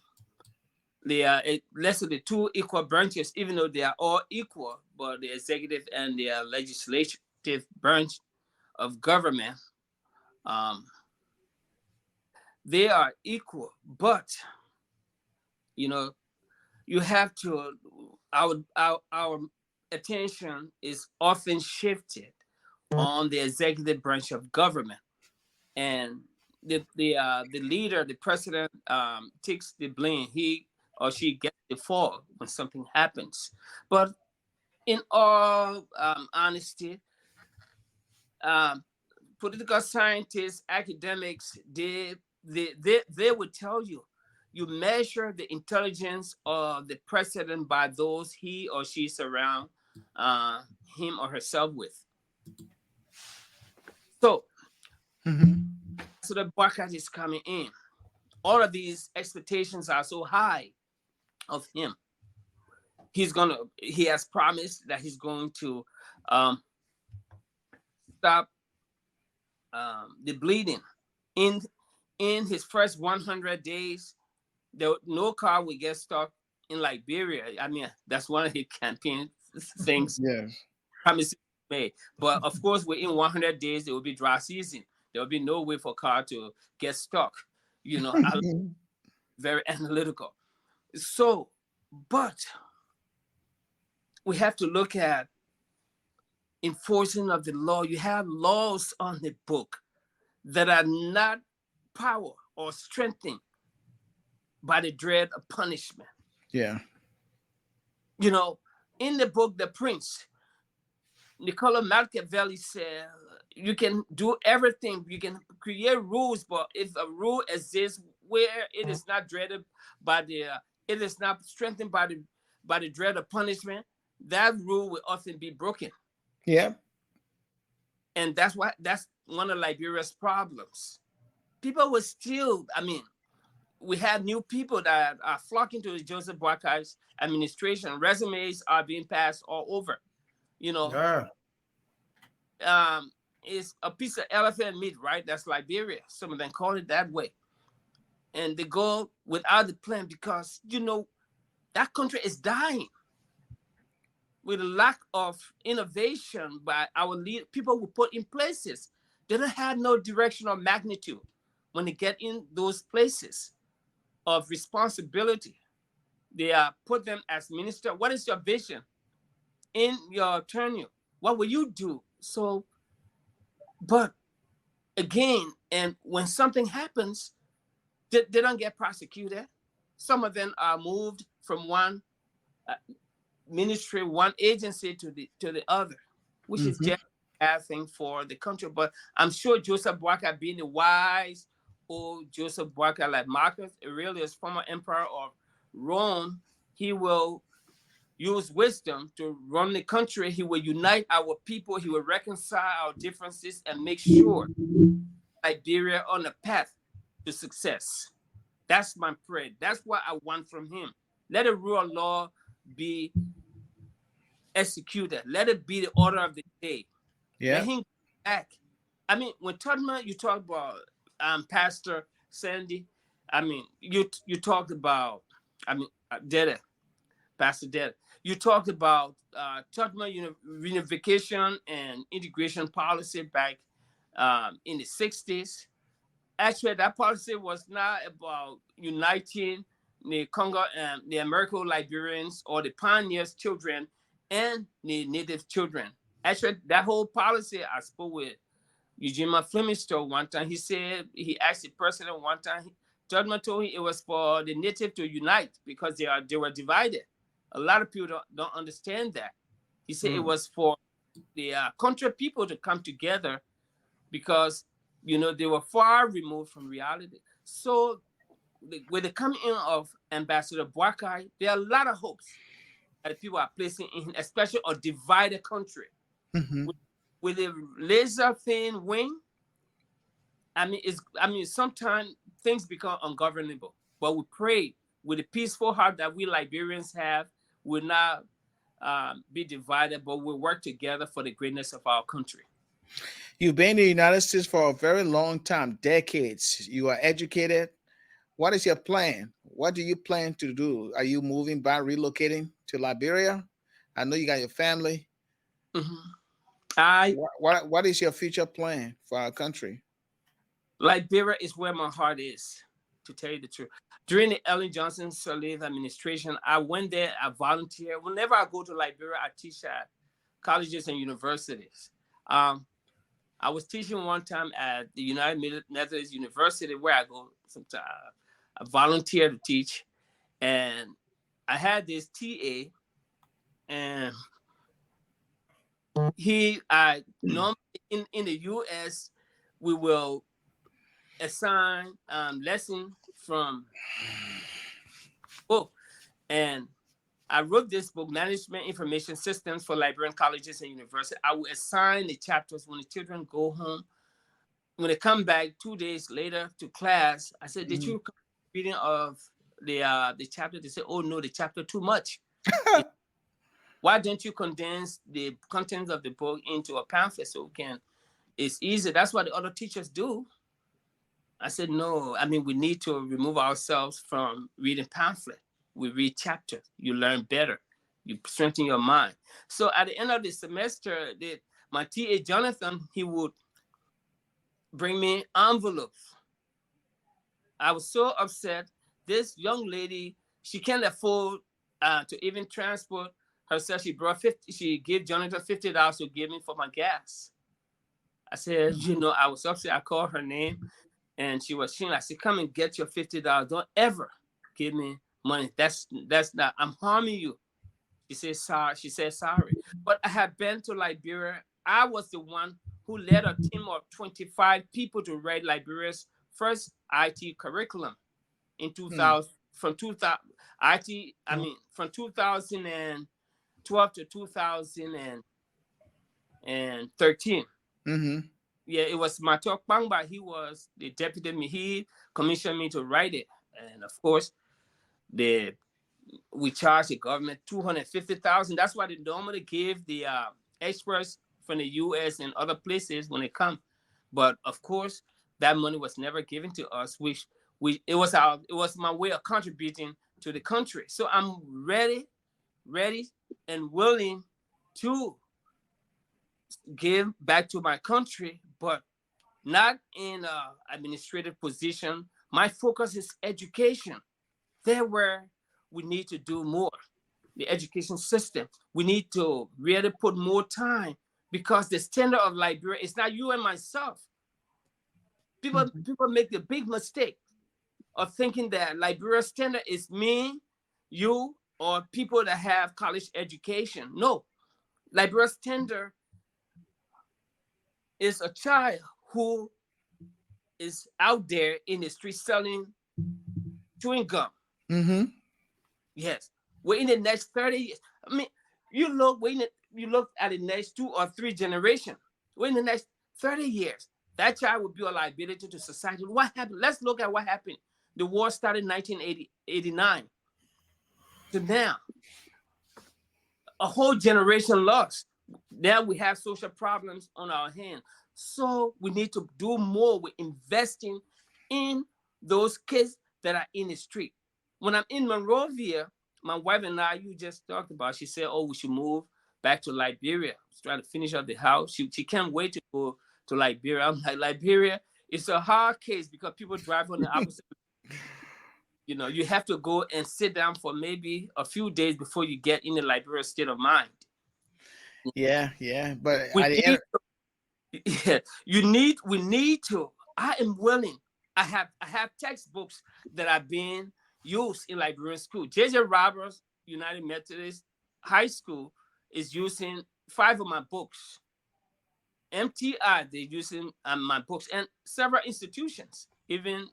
they are less of the two equal branches, even though they are all equal, but the executive and the legislative branch of government, um, they are equal. But you know, you have to our attention is often shifted on the executive branch of government, and the leader, the president, takes the blame. He or she gets the fall when something happens. But in all honesty, um, political scientists, academics, they would tell you, you measure the intelligence of the president by those he or she surround uh, him or herself with. So, Hmm. so the bucket is coming in. All of these expectations are so high of him. He has promised that he's going to um, stop the bleeding in his first 100 days. No car will get stuck in Liberia. I mean, that's one of the campaign things Yes. promises made. But of course, within 100 days, there will be dry season. There will be no way for car to get stuck. I'm very analytical. So, but we have to look at enforcing of the law. You have laws on the book that are not power or strengthened by the dread of punishment. Yeah. You know, in the book, The Prince, Niccolo Machiavelli said, you can do everything, you can create rules, but if a rule exists where it is not dreaded by it is not strengthened by the dread of punishment, that rule will often be broken. Yeah. And that's one of Liberia's problems. People will still, I mean, we have new people that are flocking to the Joseph Boakai's administration. Resumes are being passed all over. You know, Yeah. it's a piece of elephant meat, right? That's Liberia. Some of them call it that way. And they go without the plan because, that country is dying with a lack of innovation by our people who put in places. They don't have no direction or magnitude when they get in those places of responsibility. They put them as minister. What is your vision in your tenure? What will you do? So, but again, and when something happens, they don't get prosecuted. Some of them are moved from one uh, ministry, one agency to the other, which is Hmm. just a bad thing for the country. But I'm sure Joseph Boakai, being the wise old Joseph Boakai, like Marcus Aurelius, former emperor of Rome, he will use wisdom to run the country. He will unite our people. He will reconcile our differences and make sure Liberia on the path to success. That's my prayer. That's what I want from him. Let the rule of law be executed. Let it be the order of the day. Let Yeah. him act. I mean, when Todman, you talk about Pastor Sandy. I mean, you talked about, Deddeh, Pastor Deddeh. You talked about Todman unification and integration policy back in the 60s. Actually, that policy was not about uniting the Congo and the American Liberians or the pioneers' children and the native children. Actually, that whole policy, I spoke with Eugene Flemister one time. He said, he asked the president one time, Judgment told him it was for the native to unite because they were divided. A lot of people don't understand that. He said it was for the country people to come together because they were far removed from reality. So with the coming in of Ambassador Boakai, there are a lot of hopes that people are placing in, especially a divided country. Hmm. With a laser thin wing, sometimes things become ungovernable. But we pray with a peaceful heart that we Liberians have, will not be divided, but we'll work together for the greatness of our country. You've been in the United States for a very long time, decades. You are educated. What is your plan? What do you plan to do? Are you moving back, relocating to Liberia? I know you got your family. Mhm. I What is your future plan for our country? Liberia is where my heart is, to tell you the truth. During the Ellen Johnson Sirleaf administration, I went there, I volunteered. Whenever I go to Liberia, I teach at colleges and universities. I was teaching one time at the United Methodist University where I go sometimes. I volunteer to teach. And I had this TA, and I normally in the US, we will assign lesson from book. And I wrote this book, Management Information Systems for Liberian Colleges and Universities. I will assign the chapters when the children go home. When they come back 2 days later to class, I said, did you reading of the chapter? They said, oh no, the chapter too much. Why don't you condense the contents of the book into a pamphlet so we can, it's easy. That's what the other teachers do. I said, no, I mean, we need to remove ourselves from reading pamphlet. We read chapters, you learn better, you strengthen your mind. So at the end of the semester, my TA, Jonathan, he would bring me envelopes. I was so upset. This young lady, she can't afford to even transport herself. She brought she gave Jonathan $50 to give me for my gas. I said, I was upset. I called her name and she was shaking. I said, come and get your $50. Don't ever give me money. That's not, I'm harming you. She said, sorry. She said, sorry. But I had been to Liberia. I was the one who led a team of 25 people to write Liberia's first IT curriculum in 2000, from 2000, from 2012 to 2013. Yeah, it was Matok Bangba. He was the deputy. He commissioned me to write it. And of course, we charge the government $250,000. That's why they normally give the experts from the U.S. and other places when they come. But of course, that money was never given to us, which it was my way of contributing to the country. So I'm ready and willing to give back to my country, but not in an administrative position. My focus is education. There where we need to do more. The education system. We need to really put more time because the standard of Liberia is not you and myself. People make the big mistake of thinking that Liberia's standard is me, you, or people that have college education. No, Liberia's standard is a child who is out there in the street selling chewing gum. Yes. We're in the next 30 years. I mean, you look at the next 2 or 3 generations. We're in the next 30 years. That child will be a liability to society. What happened? Let's look at what happened. The war started in 1989 to now. A whole generation lost. Now we have social problems on our hands. So we need to do more with investing in those kids that are in the street. When I'm in Monrovia, my wife and I, you just talked about, she said, oh, we should move back to Liberia. She's trying to finish up the house. She can't wait to go to Liberia. I'm like, Liberia, it's a hard case because people drive on the opposite. You have to go and sit down for maybe a few days before you get in the Liberia state of mind. Yeah. But we need to. I am willing. I have textbooks that are being used in Liberian school. J.J. Roberts United Methodist High School is using 5 of my books. MTI, they're using my books, and several institutions, even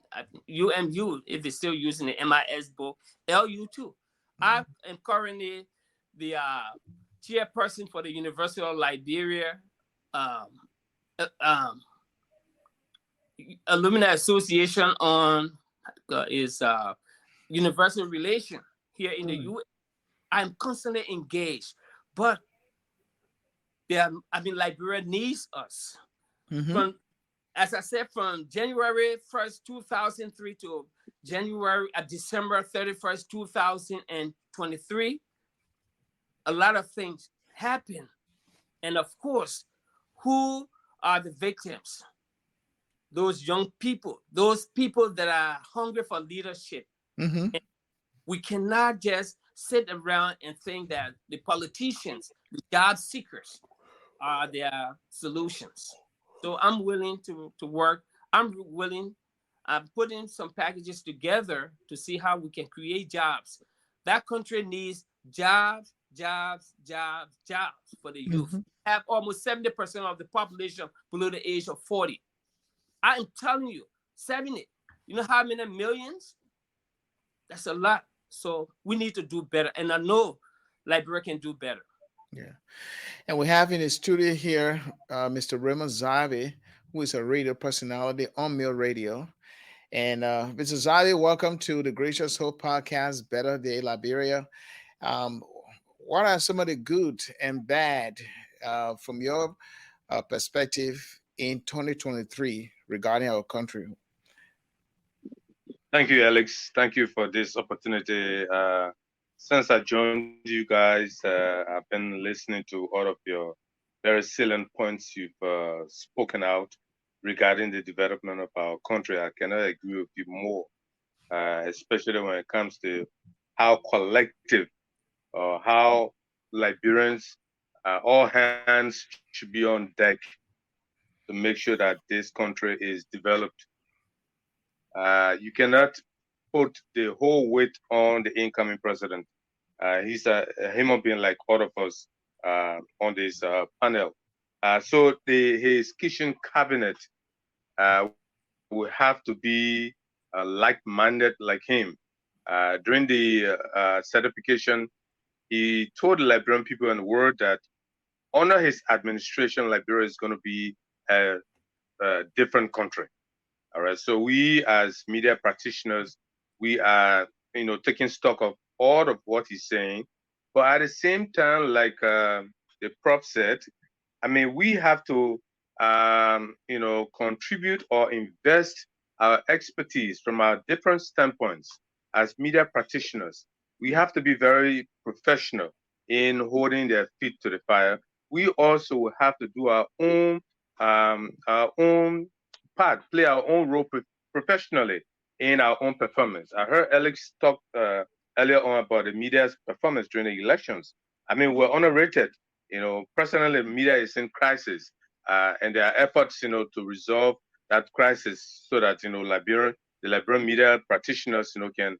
UMU, if they're still using the MIS book, LU too. I am currently the chairperson for the University of Liberia Alumni Association on universal relation here in the U.S. I'm constantly engaged, but Liberia needs us. From, as I said, from January 1st, 2003 to December 31st, 2023, a lot of things happen. And of course, who are the victims? those young people, those people that are hungry for leadership. Mm-hmm. We cannot just sit around and think that the politicians, the job seekers, are their solutions. So I'm willing to work. I'm willing. I'm putting some packages together to see how we can create jobs. That country needs jobs, jobs, jobs, jobs for the youth. Mm-hmm. Have almost 70% of the population below the age of 40. I am telling you, 70. You know how many millions? That's a lot. So we need to do better. And I know Liberia can do better. Yeah. And we have in the studio here Mr. Raymond Zavi, who is a radio personality on Mill Radio. And Mr. Zavi, welcome to the Gracious Hope Podcast, Better Day Liberia. Um, what are some of the good and bad from your perspective in 2023 regarding our country? Thank you, Alex. Thank you for this opportunity. Since I joined you guys, I've been listening to all of your very salient points you've spoken out regarding the development of our country. I cannot agree with you more, especially when it comes to how collective or how Liberians, all hands should be on deck to make sure that this country is developed. You cannot put the whole weight on the incoming president. He's a human being like all of us on this panel. So his kitchen cabinet will have to be like-minded like him. During the certification, he told the Liberian people in the world that under his administration, Liberia is going to be a different country. All right. So we as media practitioners, we are, taking stock of all of what he's saying. But at the same time, like the prof said, I mean, we have to, contribute or invest our expertise from our different standpoints as media practitioners. We have to be very professional in holding their feet to the fire. We also have to do our own part, play our own role professionally in our own performance. I heard Alex talk earlier on about the media's performance during the elections. I mean, we're underrated. Personally, media is in crisis, and there are efforts, to resolve that crisis so that the Liberian media practitioners, can,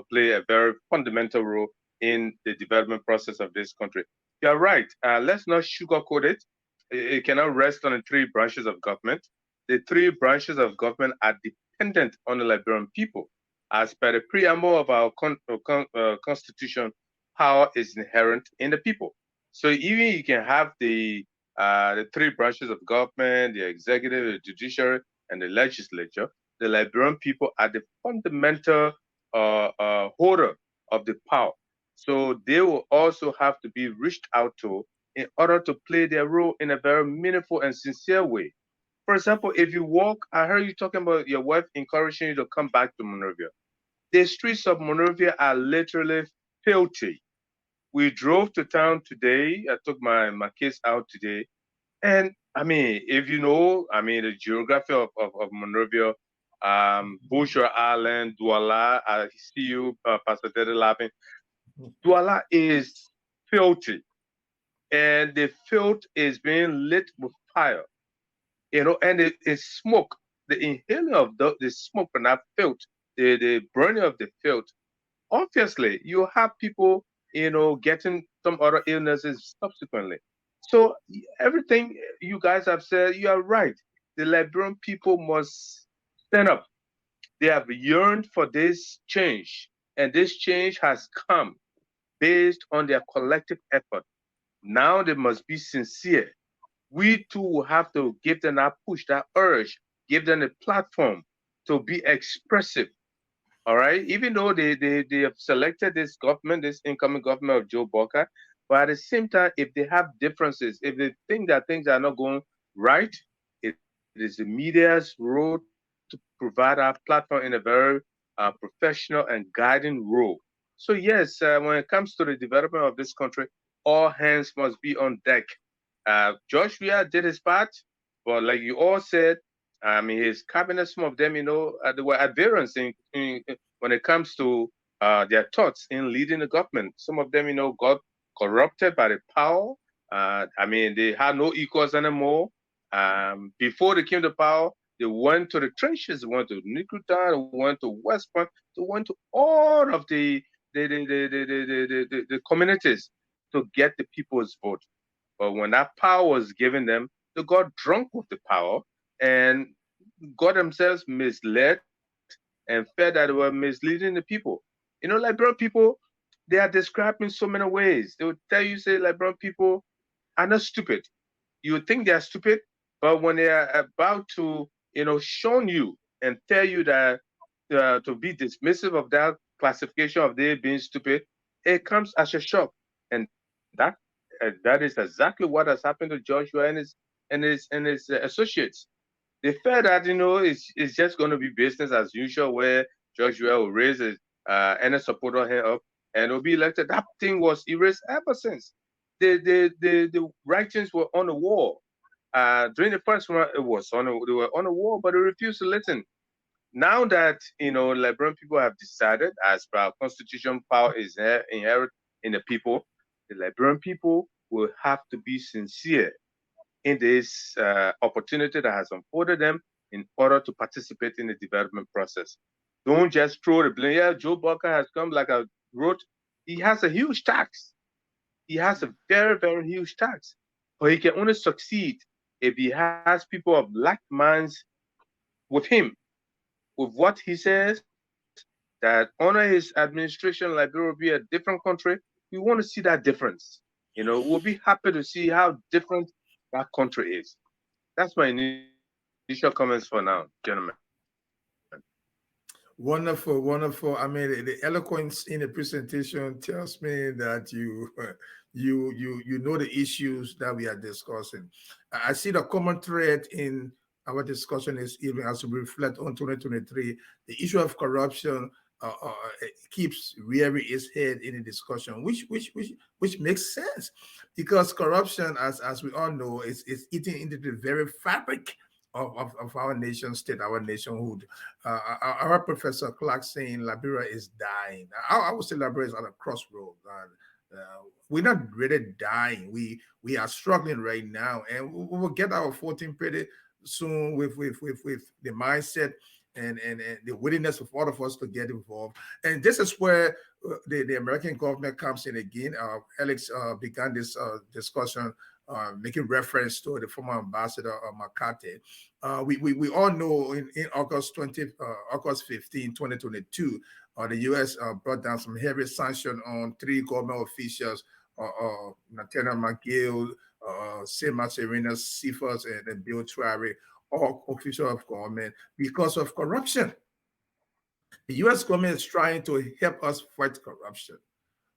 play a very fundamental role in the development process of this country. You're right. Let's not sugarcoat it. It cannot rest on the three branches of government. The three branches of government are dependent on the Liberian people. As per the preamble of our constitution, power is inherent in the people. So even you can have the three branches of government, the executive, the judiciary, and the legislature, the Liberian people are the fundamental holder of the power. So they will also have to be reached out to in order to play their role in a very meaningful and sincere way. For example, if you walk, I heard you talking about your wife encouraging you to come back to Monrovia. The streets of Monrovia are literally filthy. We drove to town today. I took my kids out today. And I mean, if the geography of Monrovia, Bushra Island, Douala, I see you, Pastor Deddeh laughing. Douala is filthy. And the filth is being lit with fire. And it's smoke. The inhaling of the smoke from that filth, the burning of the filth. Obviously, you have people, getting some other illnesses subsequently. So everything you guys have said, you are right. The Liberian people must stand up. They have yearned for this change, and this change has come based on their collective effort. Now they must be sincere. We too will have to give them that push, that urge, give them a platform to be expressive. All right. Even though they have selected this government, this incoming government of Joe Boca, but at the same time, if they have differences, if they think that things are not going right, it is the media's role to provide our platform in a very professional and guiding role. So yes, when it comes to the development of this country, all hands must be on deck. Joshua did his part, but like you all said, I mean, his cabinet, some of them, they were at variance when it comes to their thoughts in leading the government. Some of them, got corrupted by the power. I mean, they had no equals anymore. Before they came to power, they went to the trenches, they went to Nikuta, they went to West Point, they went to all of the communities to get the people's vote. But when that power was given them, they got drunk with the power and got themselves misled and felt that they were misleading the people. Liberal people, they are described in so many ways. They would tell you, say, liberal people are not stupid. You would think they are stupid, but when they are about to, shun you and tell you that to be dismissive of that classification of they being stupid, it comes as a shock. And that is exactly what has happened to Joshua and his associates. They felt that it's just going to be business as usual, where Joshua will raise any supporter hand up and will be elected. That thing was erased ever since. The writings were on the wall. During the first one, they were on the wall, but they refused to listen. Now that Liberian people have decided, as per our constitution, power is inherent in the people, the Liberian people will have to be sincere in this opportunity that has afforded them in order to participate in the development process. Don't just throw the blame. Yeah, Joe Bucker has come, like I wrote, he has a huge tax. He has a very, very huge tax. But he can only succeed if he has people of like minds with him, with what he says, that under his administration, Liberia will be a different country. We want to see that difference. We'll be happy to see how different that country is. That's my initial comments for now, gentlemen. Wonderful, wonderful. I mean, the eloquence in the presentation tells me that you you know the issues that we are discussing. I see the common thread in our discussion is even as we reflect on 2023, the issue of corruption keeps rearing its head in the discussion, which makes sense, because corruption, as we all know, is eating into the very fabric of our nation state, our nationhood. Our Professor Clark saying Liberia is dying. I would say Liberia is at a crossroad. We're not really dying. We are struggling right now, and we will get our 14 pretty soon with the mindset and the willingness of all of us to get involved. And this is where the American government comes in again. Alex began this discussion making reference to the former ambassador McCarthy. We all know in August 15, 2022, the U.S. brought down some heavy sanction on three government officials, Lieutenant McGill, Sema Serena Cephas, and Bill Traore, all officials of government, because of corruption. The U.S. government is trying to help us fight corruption.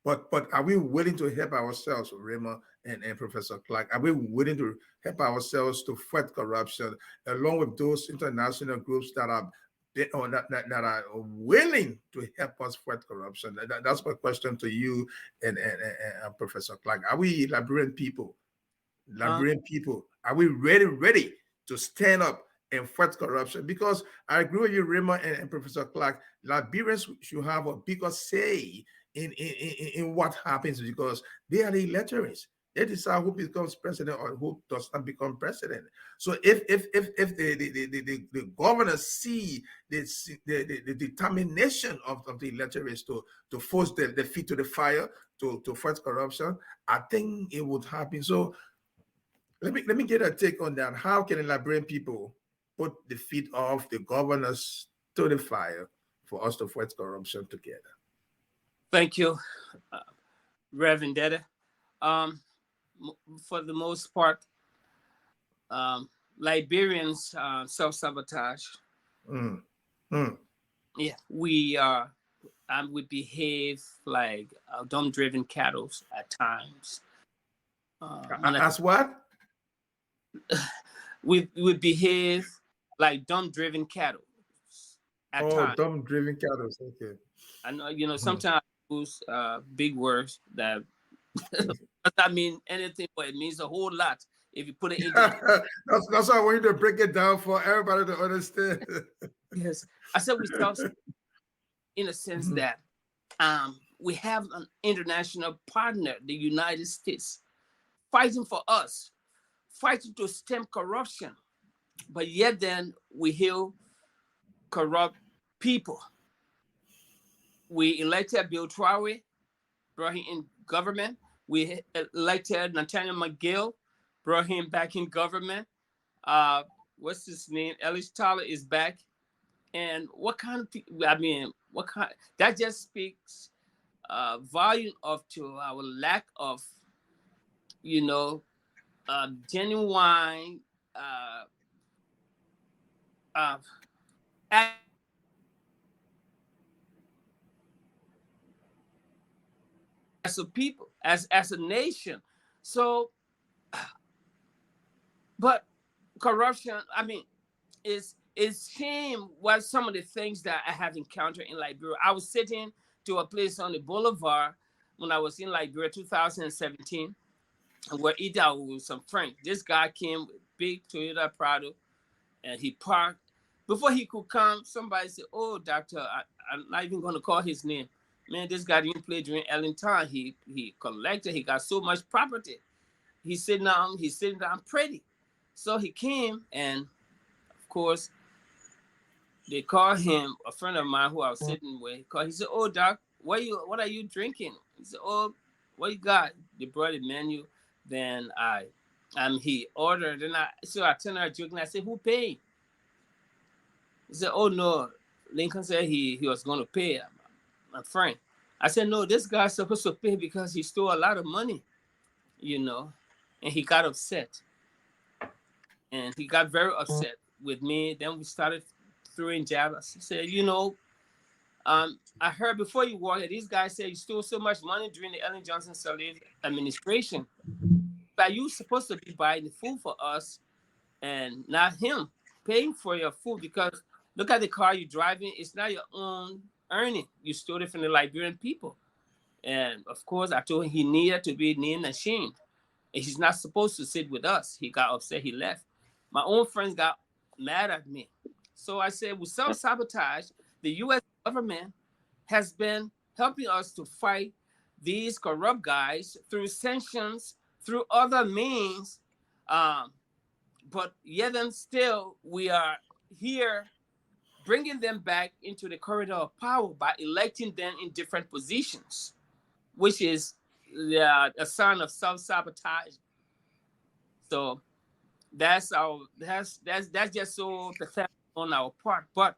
But are we willing to help ourselves, Raymond and Professor Clark? Are we willing to help ourselves to fight corruption along with those international groups that are that are willing to help us fight corruption? That's my question to you and Professor Clark. Are we Liberian people? Liberian people, are we ready to stand up and fight corruption? Because I agree with you, Raymond and Professor Clark. Liberians should have a bigger say in what happens, because they are the electors. They decide who becomes president or who does not become president. So if the governors see the determination of the electors to force the feet to the fire to fight corruption, I think it would happen. So let me get a take on that. How can the Liberian people put the feet of the governors to the fire for us to fight corruption together? Thank you, Reverend Deddeh. For the most part, Liberians self-sabotage. Yeah, we behave like dumb-driven cattle at times. As what? We behave like dumb-driven cattle at times. Oh, dumb-driven cattle. Okay. I know, sometimes I use big words that does not mean anything, but it means a whole lot If you put it into that's why I want you to break it down for everybody to understand. yes, I said we self in a sense Mhm. that we have an international partner, the United States, fighting for us, fighting to stem corruption, but yet then we heal corrupt people. We elected Bill Traore, brought him in government. We elected Nathaniel McGill, brought him back in government. Uh, what's his name? Ellis Tyler is back. And what kind of people? I mean, what kind? That just speaks volume of to our lack of, you know, genuine uh, uh, as a people, as a nation. So, but corruption. I mean, is shame what some of the things that I have encountered in Liberia. I was sitting to a place on the boulevard when I was in Liberia 2017, and we're eating out with some friends. This guy came with big Toyota Prado, and he parked. Before he could come, somebody said, "Oh, doctor, I'm not even going to call his name. Man, this guy didn't play during Ellen time. He collected. He got so much property. He's sitting down pretty." So he came, and of course, they called him, a friend of mine who I was sitting with. He called. He said, "Oh, doc, what are you drinking?" He said, "Oh, what you got?" They brought the menu. Then he ordered, and I turned around joking. I said, "Who paid?" He said, "Oh no." Lincoln said he was going to pay, my friend. I said, "No, this guy's supposed to pay because he stole a lot of money, you know," and he got upset, and he got very upset with me. Then we started throwing jabs. I said, I heard before you walked here, these guys said you stole so much money during the Ellen Johnson Sirleaf administration. But you supposed to be buying the food for us and not him paying for your food, because look at the car you're driving. It's not your own earning. You stole it from the Liberian people. And of course, I told him he needed to be named and shamed. And he's not supposed to sit with us. He got upset. He left. My own friends got mad at me. So I said, with self-sabotage, the U.S. government has been helping us to fight these corrupt guys through sanctions, through other means. But yet and still, we are here bringing them back into the corridor of power by electing them in different positions, which is a sign of self-sabotage. So that's just so pathetic on our part. But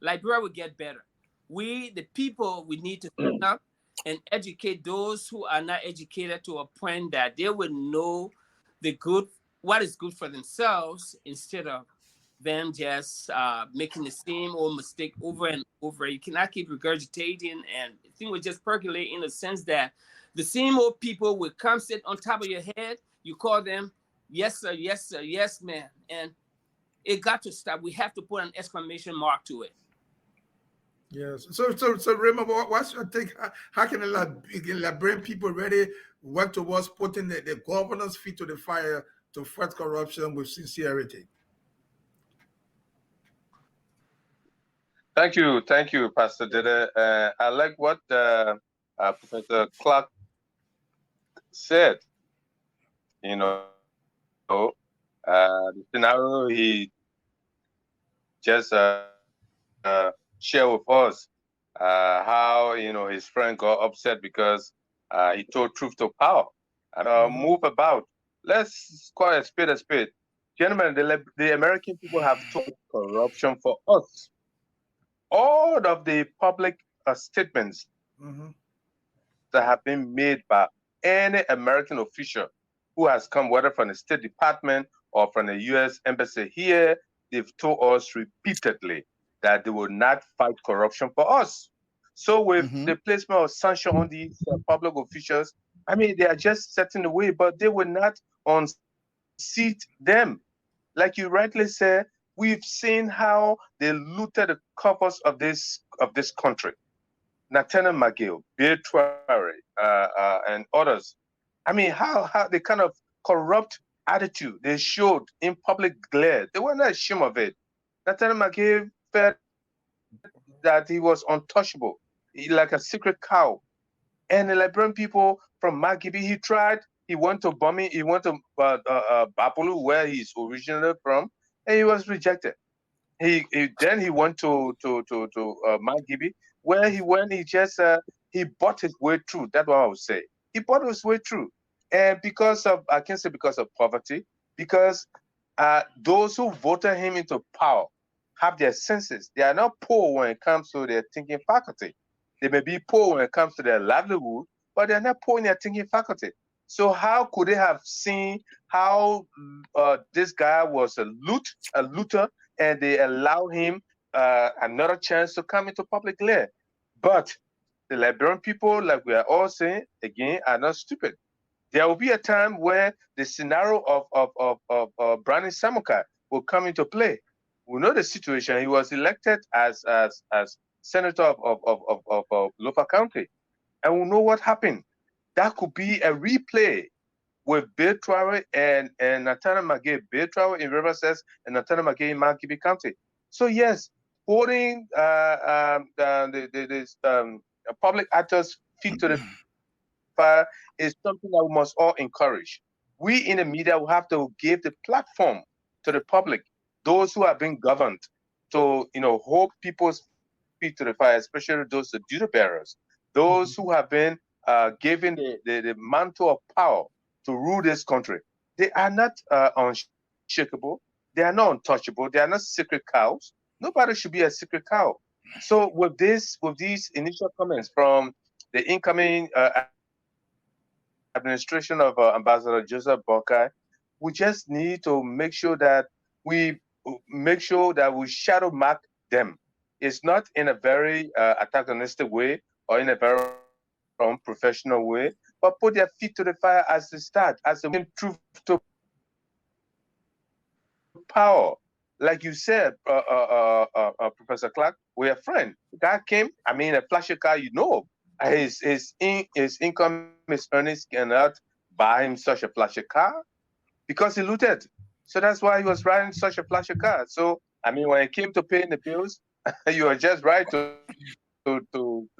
Liberia will get better. We, the people, we need to stand up and educate those who are not educated to a point that they will know what is good for themselves, instead of them just making the same old mistake over and over. You cannot keep regurgitating, and the thing will just percolate in the sense that the same old people will come sit on top of your head. You call them, "Yes, sir, yes, sir, yes, man." And it got to stop. We have to put an exclamation mark to it. Yes. So remember, what's your take? How can the Liberian people really work towards putting the governor's feet to the fire to fight corruption with sincerity? Thank you, Pastor Deddeh. I like what Professor Clark said. You know, the scenario he just shared with us, how his friend got upset because he told truth to power, and move about. Let's call a spade a spade. Gentlemen, the American people have told corruption for us. All of the public statements that have been made by any American official who has come, whether from the State Department or from the U.S. Embassy here, they've told us repeatedly that they will not fight corruption for us. So with the placement of sanction on these public officials, I mean, they are just setting the way, but they will not unseat them. Like you rightly said, we've seen how they looted the coffers of this country. Nathaniel McGill, Bill Traore, and others. I mean, how they kind of corrupt attitude they showed in public glare. They were not ashamed of it. Nathaniel McGee felt that he was untouchable, like a secret cow. And the Liberian people from Magibi, he tried. He went to Bami, he went to Bapulu, where he's originally from, and he was rejected. He then he went to Magibi, where he went. He just he bought his way through. That's what I would say. He bought his way through, and because of, I can't say because of poverty, because those who voted him into power have their senses. They are not poor when it comes to their thinking faculty. They may be poor when it comes to their livelihood, but they're not poor in their thinking faculty. So how could they have seen how this guy was a looter, and they allow him another chance to come into public glare? But the Liberian people, like we are all saying again, are not stupid. There will be a time where the scenario of Brandon Samuka will come into play. We know the situation. He was elected as senator of Lofa County, and we know what happened. That could be a replay with Bill Traore and Nathaniel McGee. Bill Traore in Riverside and Nathaniel McGee in Mankibi County. So yes, holding public actors' feet to the fire is something that we must all encourage. We in the media will have to give the platform to the public, those who are being governed, to hold people's feet to the fire, especially those the duty bearers, those who have been given the mantle of power to rule this country. They are not unshakable. They are not untouchable. They are not secret cows. Nobody should be a secret cow. So with these initial comments from the incoming administration of Ambassador Joseph Boakai, we just need to make sure that we shadow mark them. It's not in a very antagonistic way or in a very unprofessional way, but put their feet to the fire as they start, as they truth to power. Like you said, Professor Clark, we're a friend. The guy came, I mean, a flashy car, his income, his earnings cannot buy him such a flashy car because he looted. So that's why he was riding such a flashy car. So I mean, when it came to paying the bills, you were just right to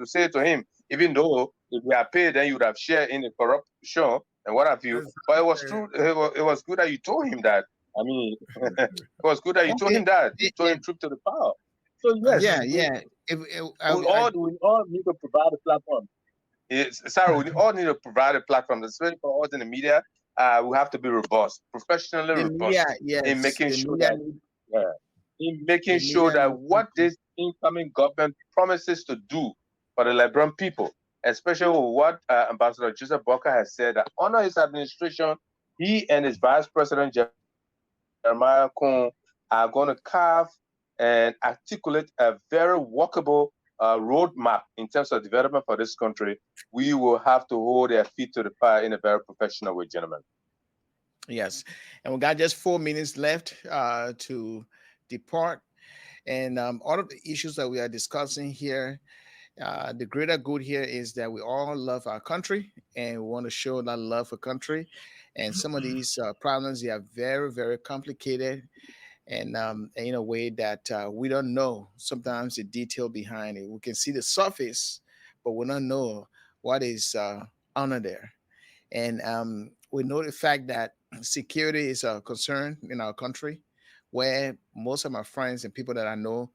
say to him, even though if you had paid, then you would have shared in the corruption and what have you. But it was true. Exactly. It was good that you told him that. I mean, it was good that you told him Okay. that. You told him Yeah, truth to the power. So yes, yeah, Mhm. yeah. we all need to provide a platform. Sorry, we all need to provide a platform, especially for us in the media. We have to be robust, professionally the media, robust in yes, making the sure media that need uh, in making the sure media that need what this incoming government promises to do for the Liberian people, especially with what Ambassador Joseph Boakai has said, that under his administration, he and his Vice President Jeremiah Kun are going to carve and articulate a very workable roadmap in terms of development for this country. We will have to hold their feet to the fire in a very professional way, gentlemen. Yes, and we got just 4 minutes left to depart. And all of the issues that we are discussing here, the greater good here is that we all love our country and we want to show that love for country. And some of these problems, they are very, very complicated, and in a way that we don't know sometimes the detail behind it. We can see the surface, but we don't know what is under there. And we know the fact that security is a concern in our country, where most of my friends and people that I know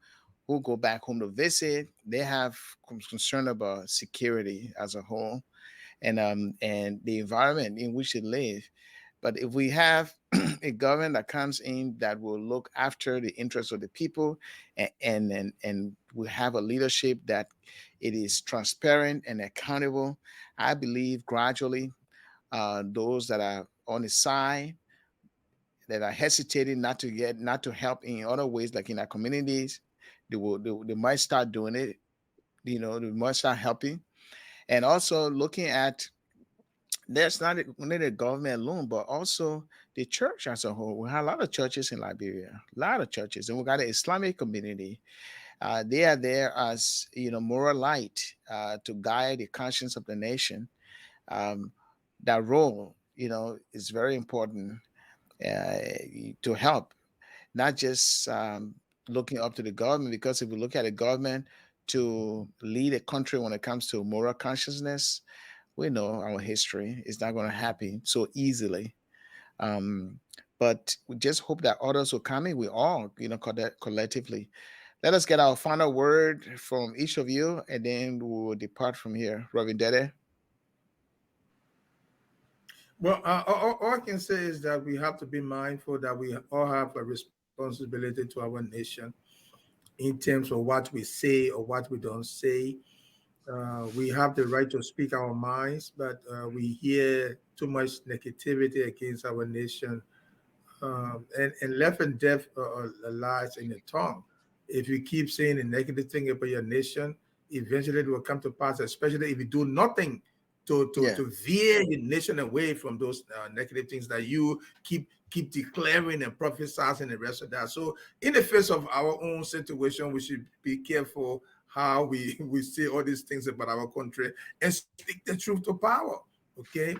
who go back home to visit, they have concern about security as a whole, and the environment in which they live. But if we have a government that comes in that will look after the interests of the people, and we have a leadership that it is transparent and accountable, I believe gradually those that are on the side, that are hesitating not to help in other ways, like in our communities, they might start doing it. They might start helping, and also looking at, there's not only the government alone, but also the church as a whole. We have a lot of churches in Liberia, a lot of churches, and we got an Islamic community. They are there as moral light to guide the conscience of the nation. Um, that role, is very important. to help, not just looking up to the government. Because if we look at the government to lead a country when it comes to moral consciousness, we know our history is not going to happen so easily. Um, but we just hope that others will come in. We all, collectively. Let us get our final word from each of you, and then we will depart from here. Reverend Deddeh. Well, all I can say is that we have to be mindful that we all have a responsibility to our nation in terms of what we say or what we don't say. We have the right to speak our minds, but we hear too much negativity against our nation, and left and death lies in the tongue. If you keep saying a negative thing about your nation, eventually it will come to pass, especially if you do nothing Yeah. to veer your nation away from those negative things that you keep declaring and prophesying and the rest of that. So in the face of our own situation, we should be careful how we say all these things about our country and speak the truth to power. Okay.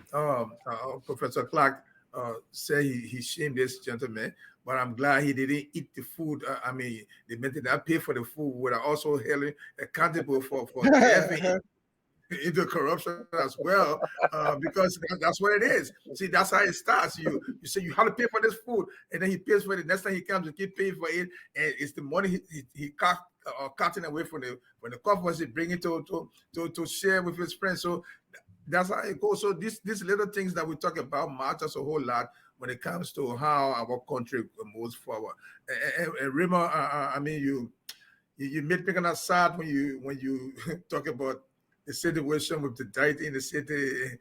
Professor Clark say he shamed this gentleman, but I'm glad he didn't eat the food. I mean, the men did not pay for the food. We are also held accountable for delving into corruption as well, because that's what it is. See, that's how it starts. You say you have to pay for this food, and then he pays for it. The next time he comes, you keep paying for it, and it's the money he cutting away from the coffers he bring it to share with his friends. So that's how it goes. So these little things that we talk about matters a whole lot when it comes to how our country moves forward. And Rima, I mean, you made me kind of sad when you talk about the situation with the deity in the city.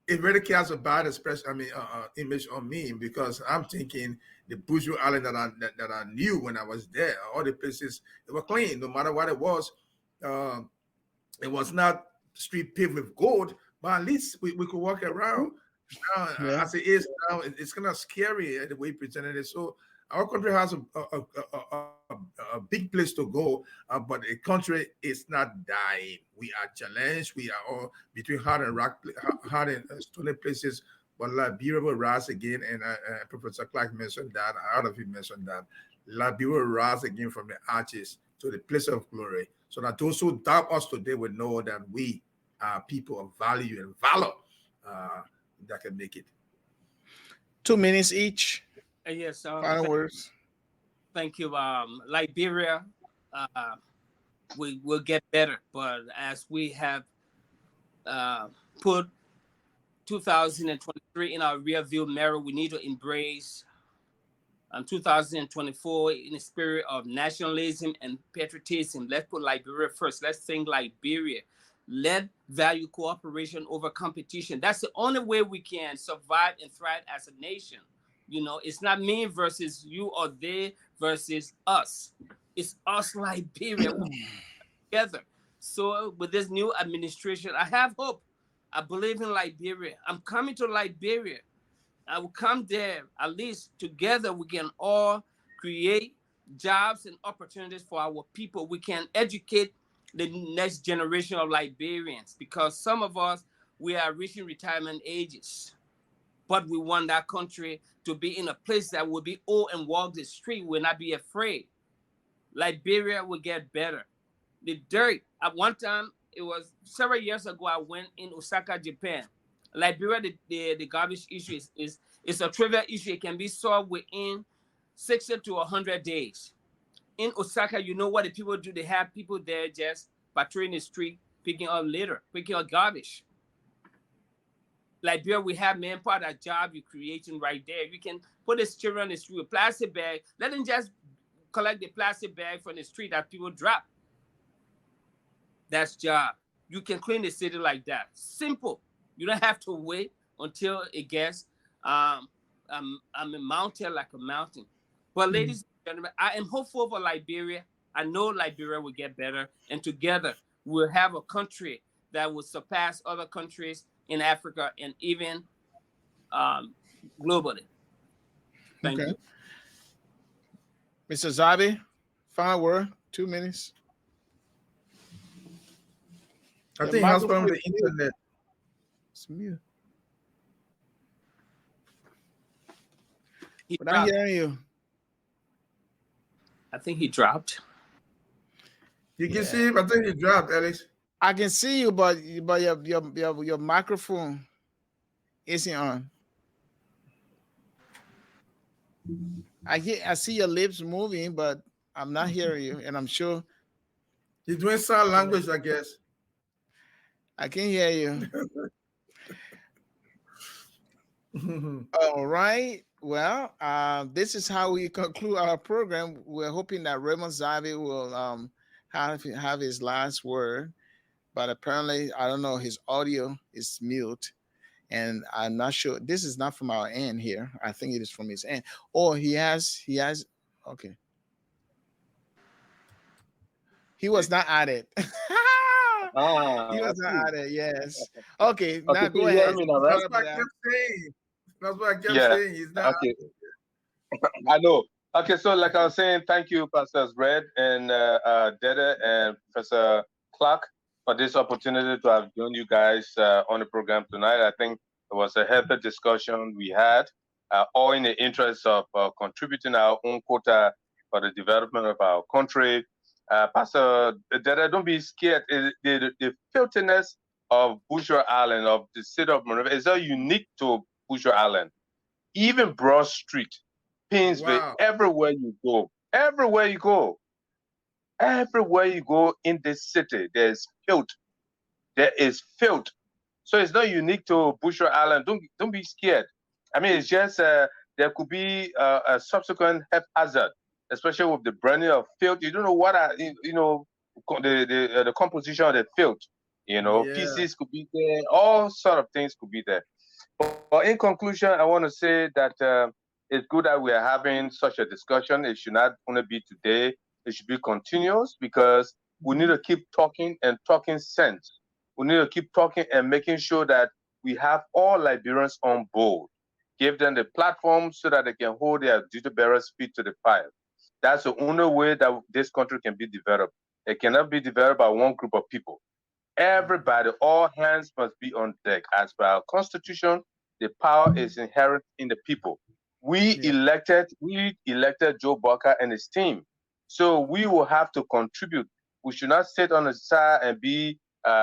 It really casts a bad expression. I mean, image on me, because I'm thinking the Buju Island that I knew when I was there, all the places, they were clean, no matter what it was. Uh, it was not street paved with gold, but at least we could walk around. Now, Yeah. as it is now, it's kind of scary the way he presented it. So our country has a big place to go, but the country is not dying. We are challenged. We are all between hard and stony places. But Liberia will rise again, and Professor Clark mentioned that. All of you mentioned that Liberia will rise again from the arches to the place of glory, so that those who doubt us today will know that we are people of value and valor uh, that can make it. 2 minutes each. Yes, Final words. thank you. Liberia, uh, we will get better, but as we have uh, put 2023 in our rear view mirror, we need to embrace 2024 in the spirit of nationalism and patriotism. Let's put Liberia first. Let's think Liberia. Let value cooperation over competition. That's the only way we can survive and thrive as a nation. You know, it's not me versus you or they versus us. It's us, Liberia, together. So with this new administration, I have hope. I believe in Liberia. I'm coming to Liberia. I will come there. At least together we can all create jobs and opportunities for our people. We can educate the next generation of Liberians, because some of us, we are reaching retirement ages, but we want that country to be in a place that will be old and walk the street, will not be afraid. Liberia will get better. The dirt, at one time, it was several years ago, I went in Osaka, Japan. Liberia, the garbage issue is a trivial issue. It can be solved within 60 to 100 days. In Osaka, you know what the people do? They have people there just patrolling the street, picking up litter, picking up garbage. Liberia, we have manpower, that job you're creating right there. You can put this children on the street with plastic bag. Let them just collect the plastic bag from the street that people drop. That's job. You can clean the city like that. Simple. You don't have to wait until it gets I'm a mountain like a mountain. But ladies and gentlemen, I am hopeful for Liberia. I know Liberia will get better, and together we'll have a country that will surpass other countries in Africa and even um, globally. Thank Okay. you. Mr. Zabi, final word. 2 minutes. I The think it has microphone problem is with the mute. internet. It's mute. He We're not dropped. hearing you. I think he dropped. You can Yeah. see him. I think he dropped, Alex. I can see you, but your microphone isn't on. I see your lips moving, but I'm not hearing you, and I'm sure He's doing sign language, I guess. I can hear you. All right. Well, this is how we conclude our program. We're hoping that Raymond Zavi will have his last word, but apparently, I don't know, his audio is mute, and I'm not sure. This is not from our end here. I think it is from his end. Oh, he has. Okay, he was not added. He I was not see. added. Yes. Okay. Okay, Now so go you hear ahead. me now, right? That's Sorry what about I that. kept saying. That's what I kept Yeah. saying. He's not. Okay. I know. Okay, so like I was saying, thank you, Pastors Red and Deddeh and Professor Clark, for this opportunity to have joined you guys on the program tonight. I think it was a healthy discussion we had, all in the interest of contributing our own quota for the development of our country. Pastor Deddeh, don't be scared. The filthiness of Bushra Island, of the city of Monrovia, is not unique to Bushra Island. Even Broad Street, Painesville, Wow. everywhere you go, in this city, there's filth. There is filth. So it's not unique to Bushra Island. Don't be scared. I mean, it's just there could be a subsequent health hazard, especially with the burning of filth. You don't know what the composition of the filth. Yeah. Pieces could be there. All sort of things could be there. But in conclusion, I want to say that it's good that we are having such a discussion. It should not only be today, it should be continuous, because we need to keep talking and talking sense. We need to keep talking and making sure that we have all Liberians on board. Give them the platform so that they can hold their duty bearers' feet to the fire. That's the only way that this country can be developed. It cannot be developed by one group of people. Everybody, all hands must be on deck. As per our constitution, the power is inherent in the people. We elected Joe Barker and his team. So we will have to contribute. We should not sit on the side and be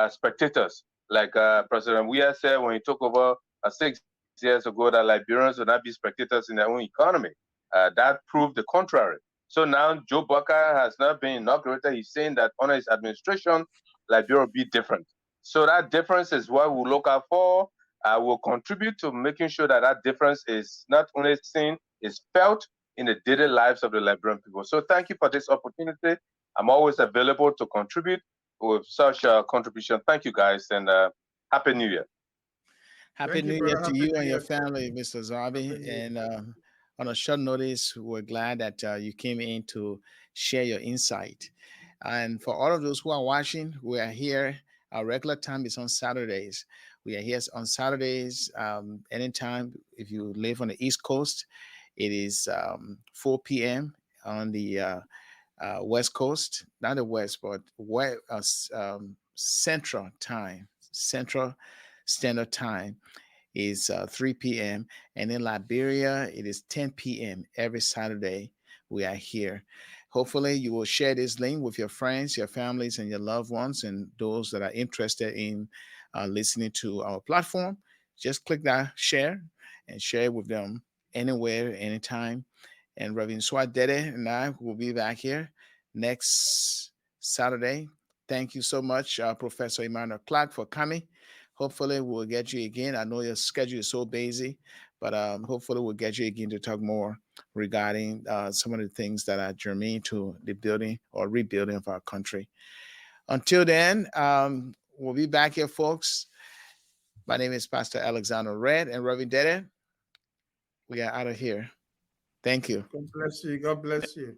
spectators. Like President Weah said when he took over 6 years ago, that Liberians will not be spectators in their own economy. That proved the contrary. So now Joe Barker has not been inaugurated. He's saying that under his administration, Liberia will be different. So that difference is what we'll look out for. Will contribute to making sure that that difference is not only seen, is felt in the daily lives of the Liberian people. So thank you for this opportunity. I'm always available to contribute with such a contribution. Thank you, guys, and Happy New Year. Happy New Year to you and your family, Mr. Zabi. And on a short notice, we're glad that you came in to share your insight. And for all of those who are watching, we are here. Our regular time is on Saturdays. We are here on Saturdays anytime. If you live on the East Coast, it is 4 p.m. on the West Coast, not the West, but Central Time, Central Standard Time is 3 p.m. And in Liberia, it is 10 p.m. every Saturday. We are here. Hopefully, you will share this link with your friends, your families, and your loved ones, and those that are interested in listening to our platform. Just click that share and share it with them anywhere, anytime. And Reverend Suah Deddeh and I will be back here next Saturday. Thank you so much, Professor Emmanuel Clark, for coming. Hopefully, we'll get you again. I know your schedule is so busy, but hopefully, we'll get you again to talk more regarding some of the things that are germane to the building or rebuilding of our country. Until then, we'll be back here, folks. My name is Pastor Alexander Red and Reverend Deddeh. We are out of here. Thank you. God bless you. God bless you.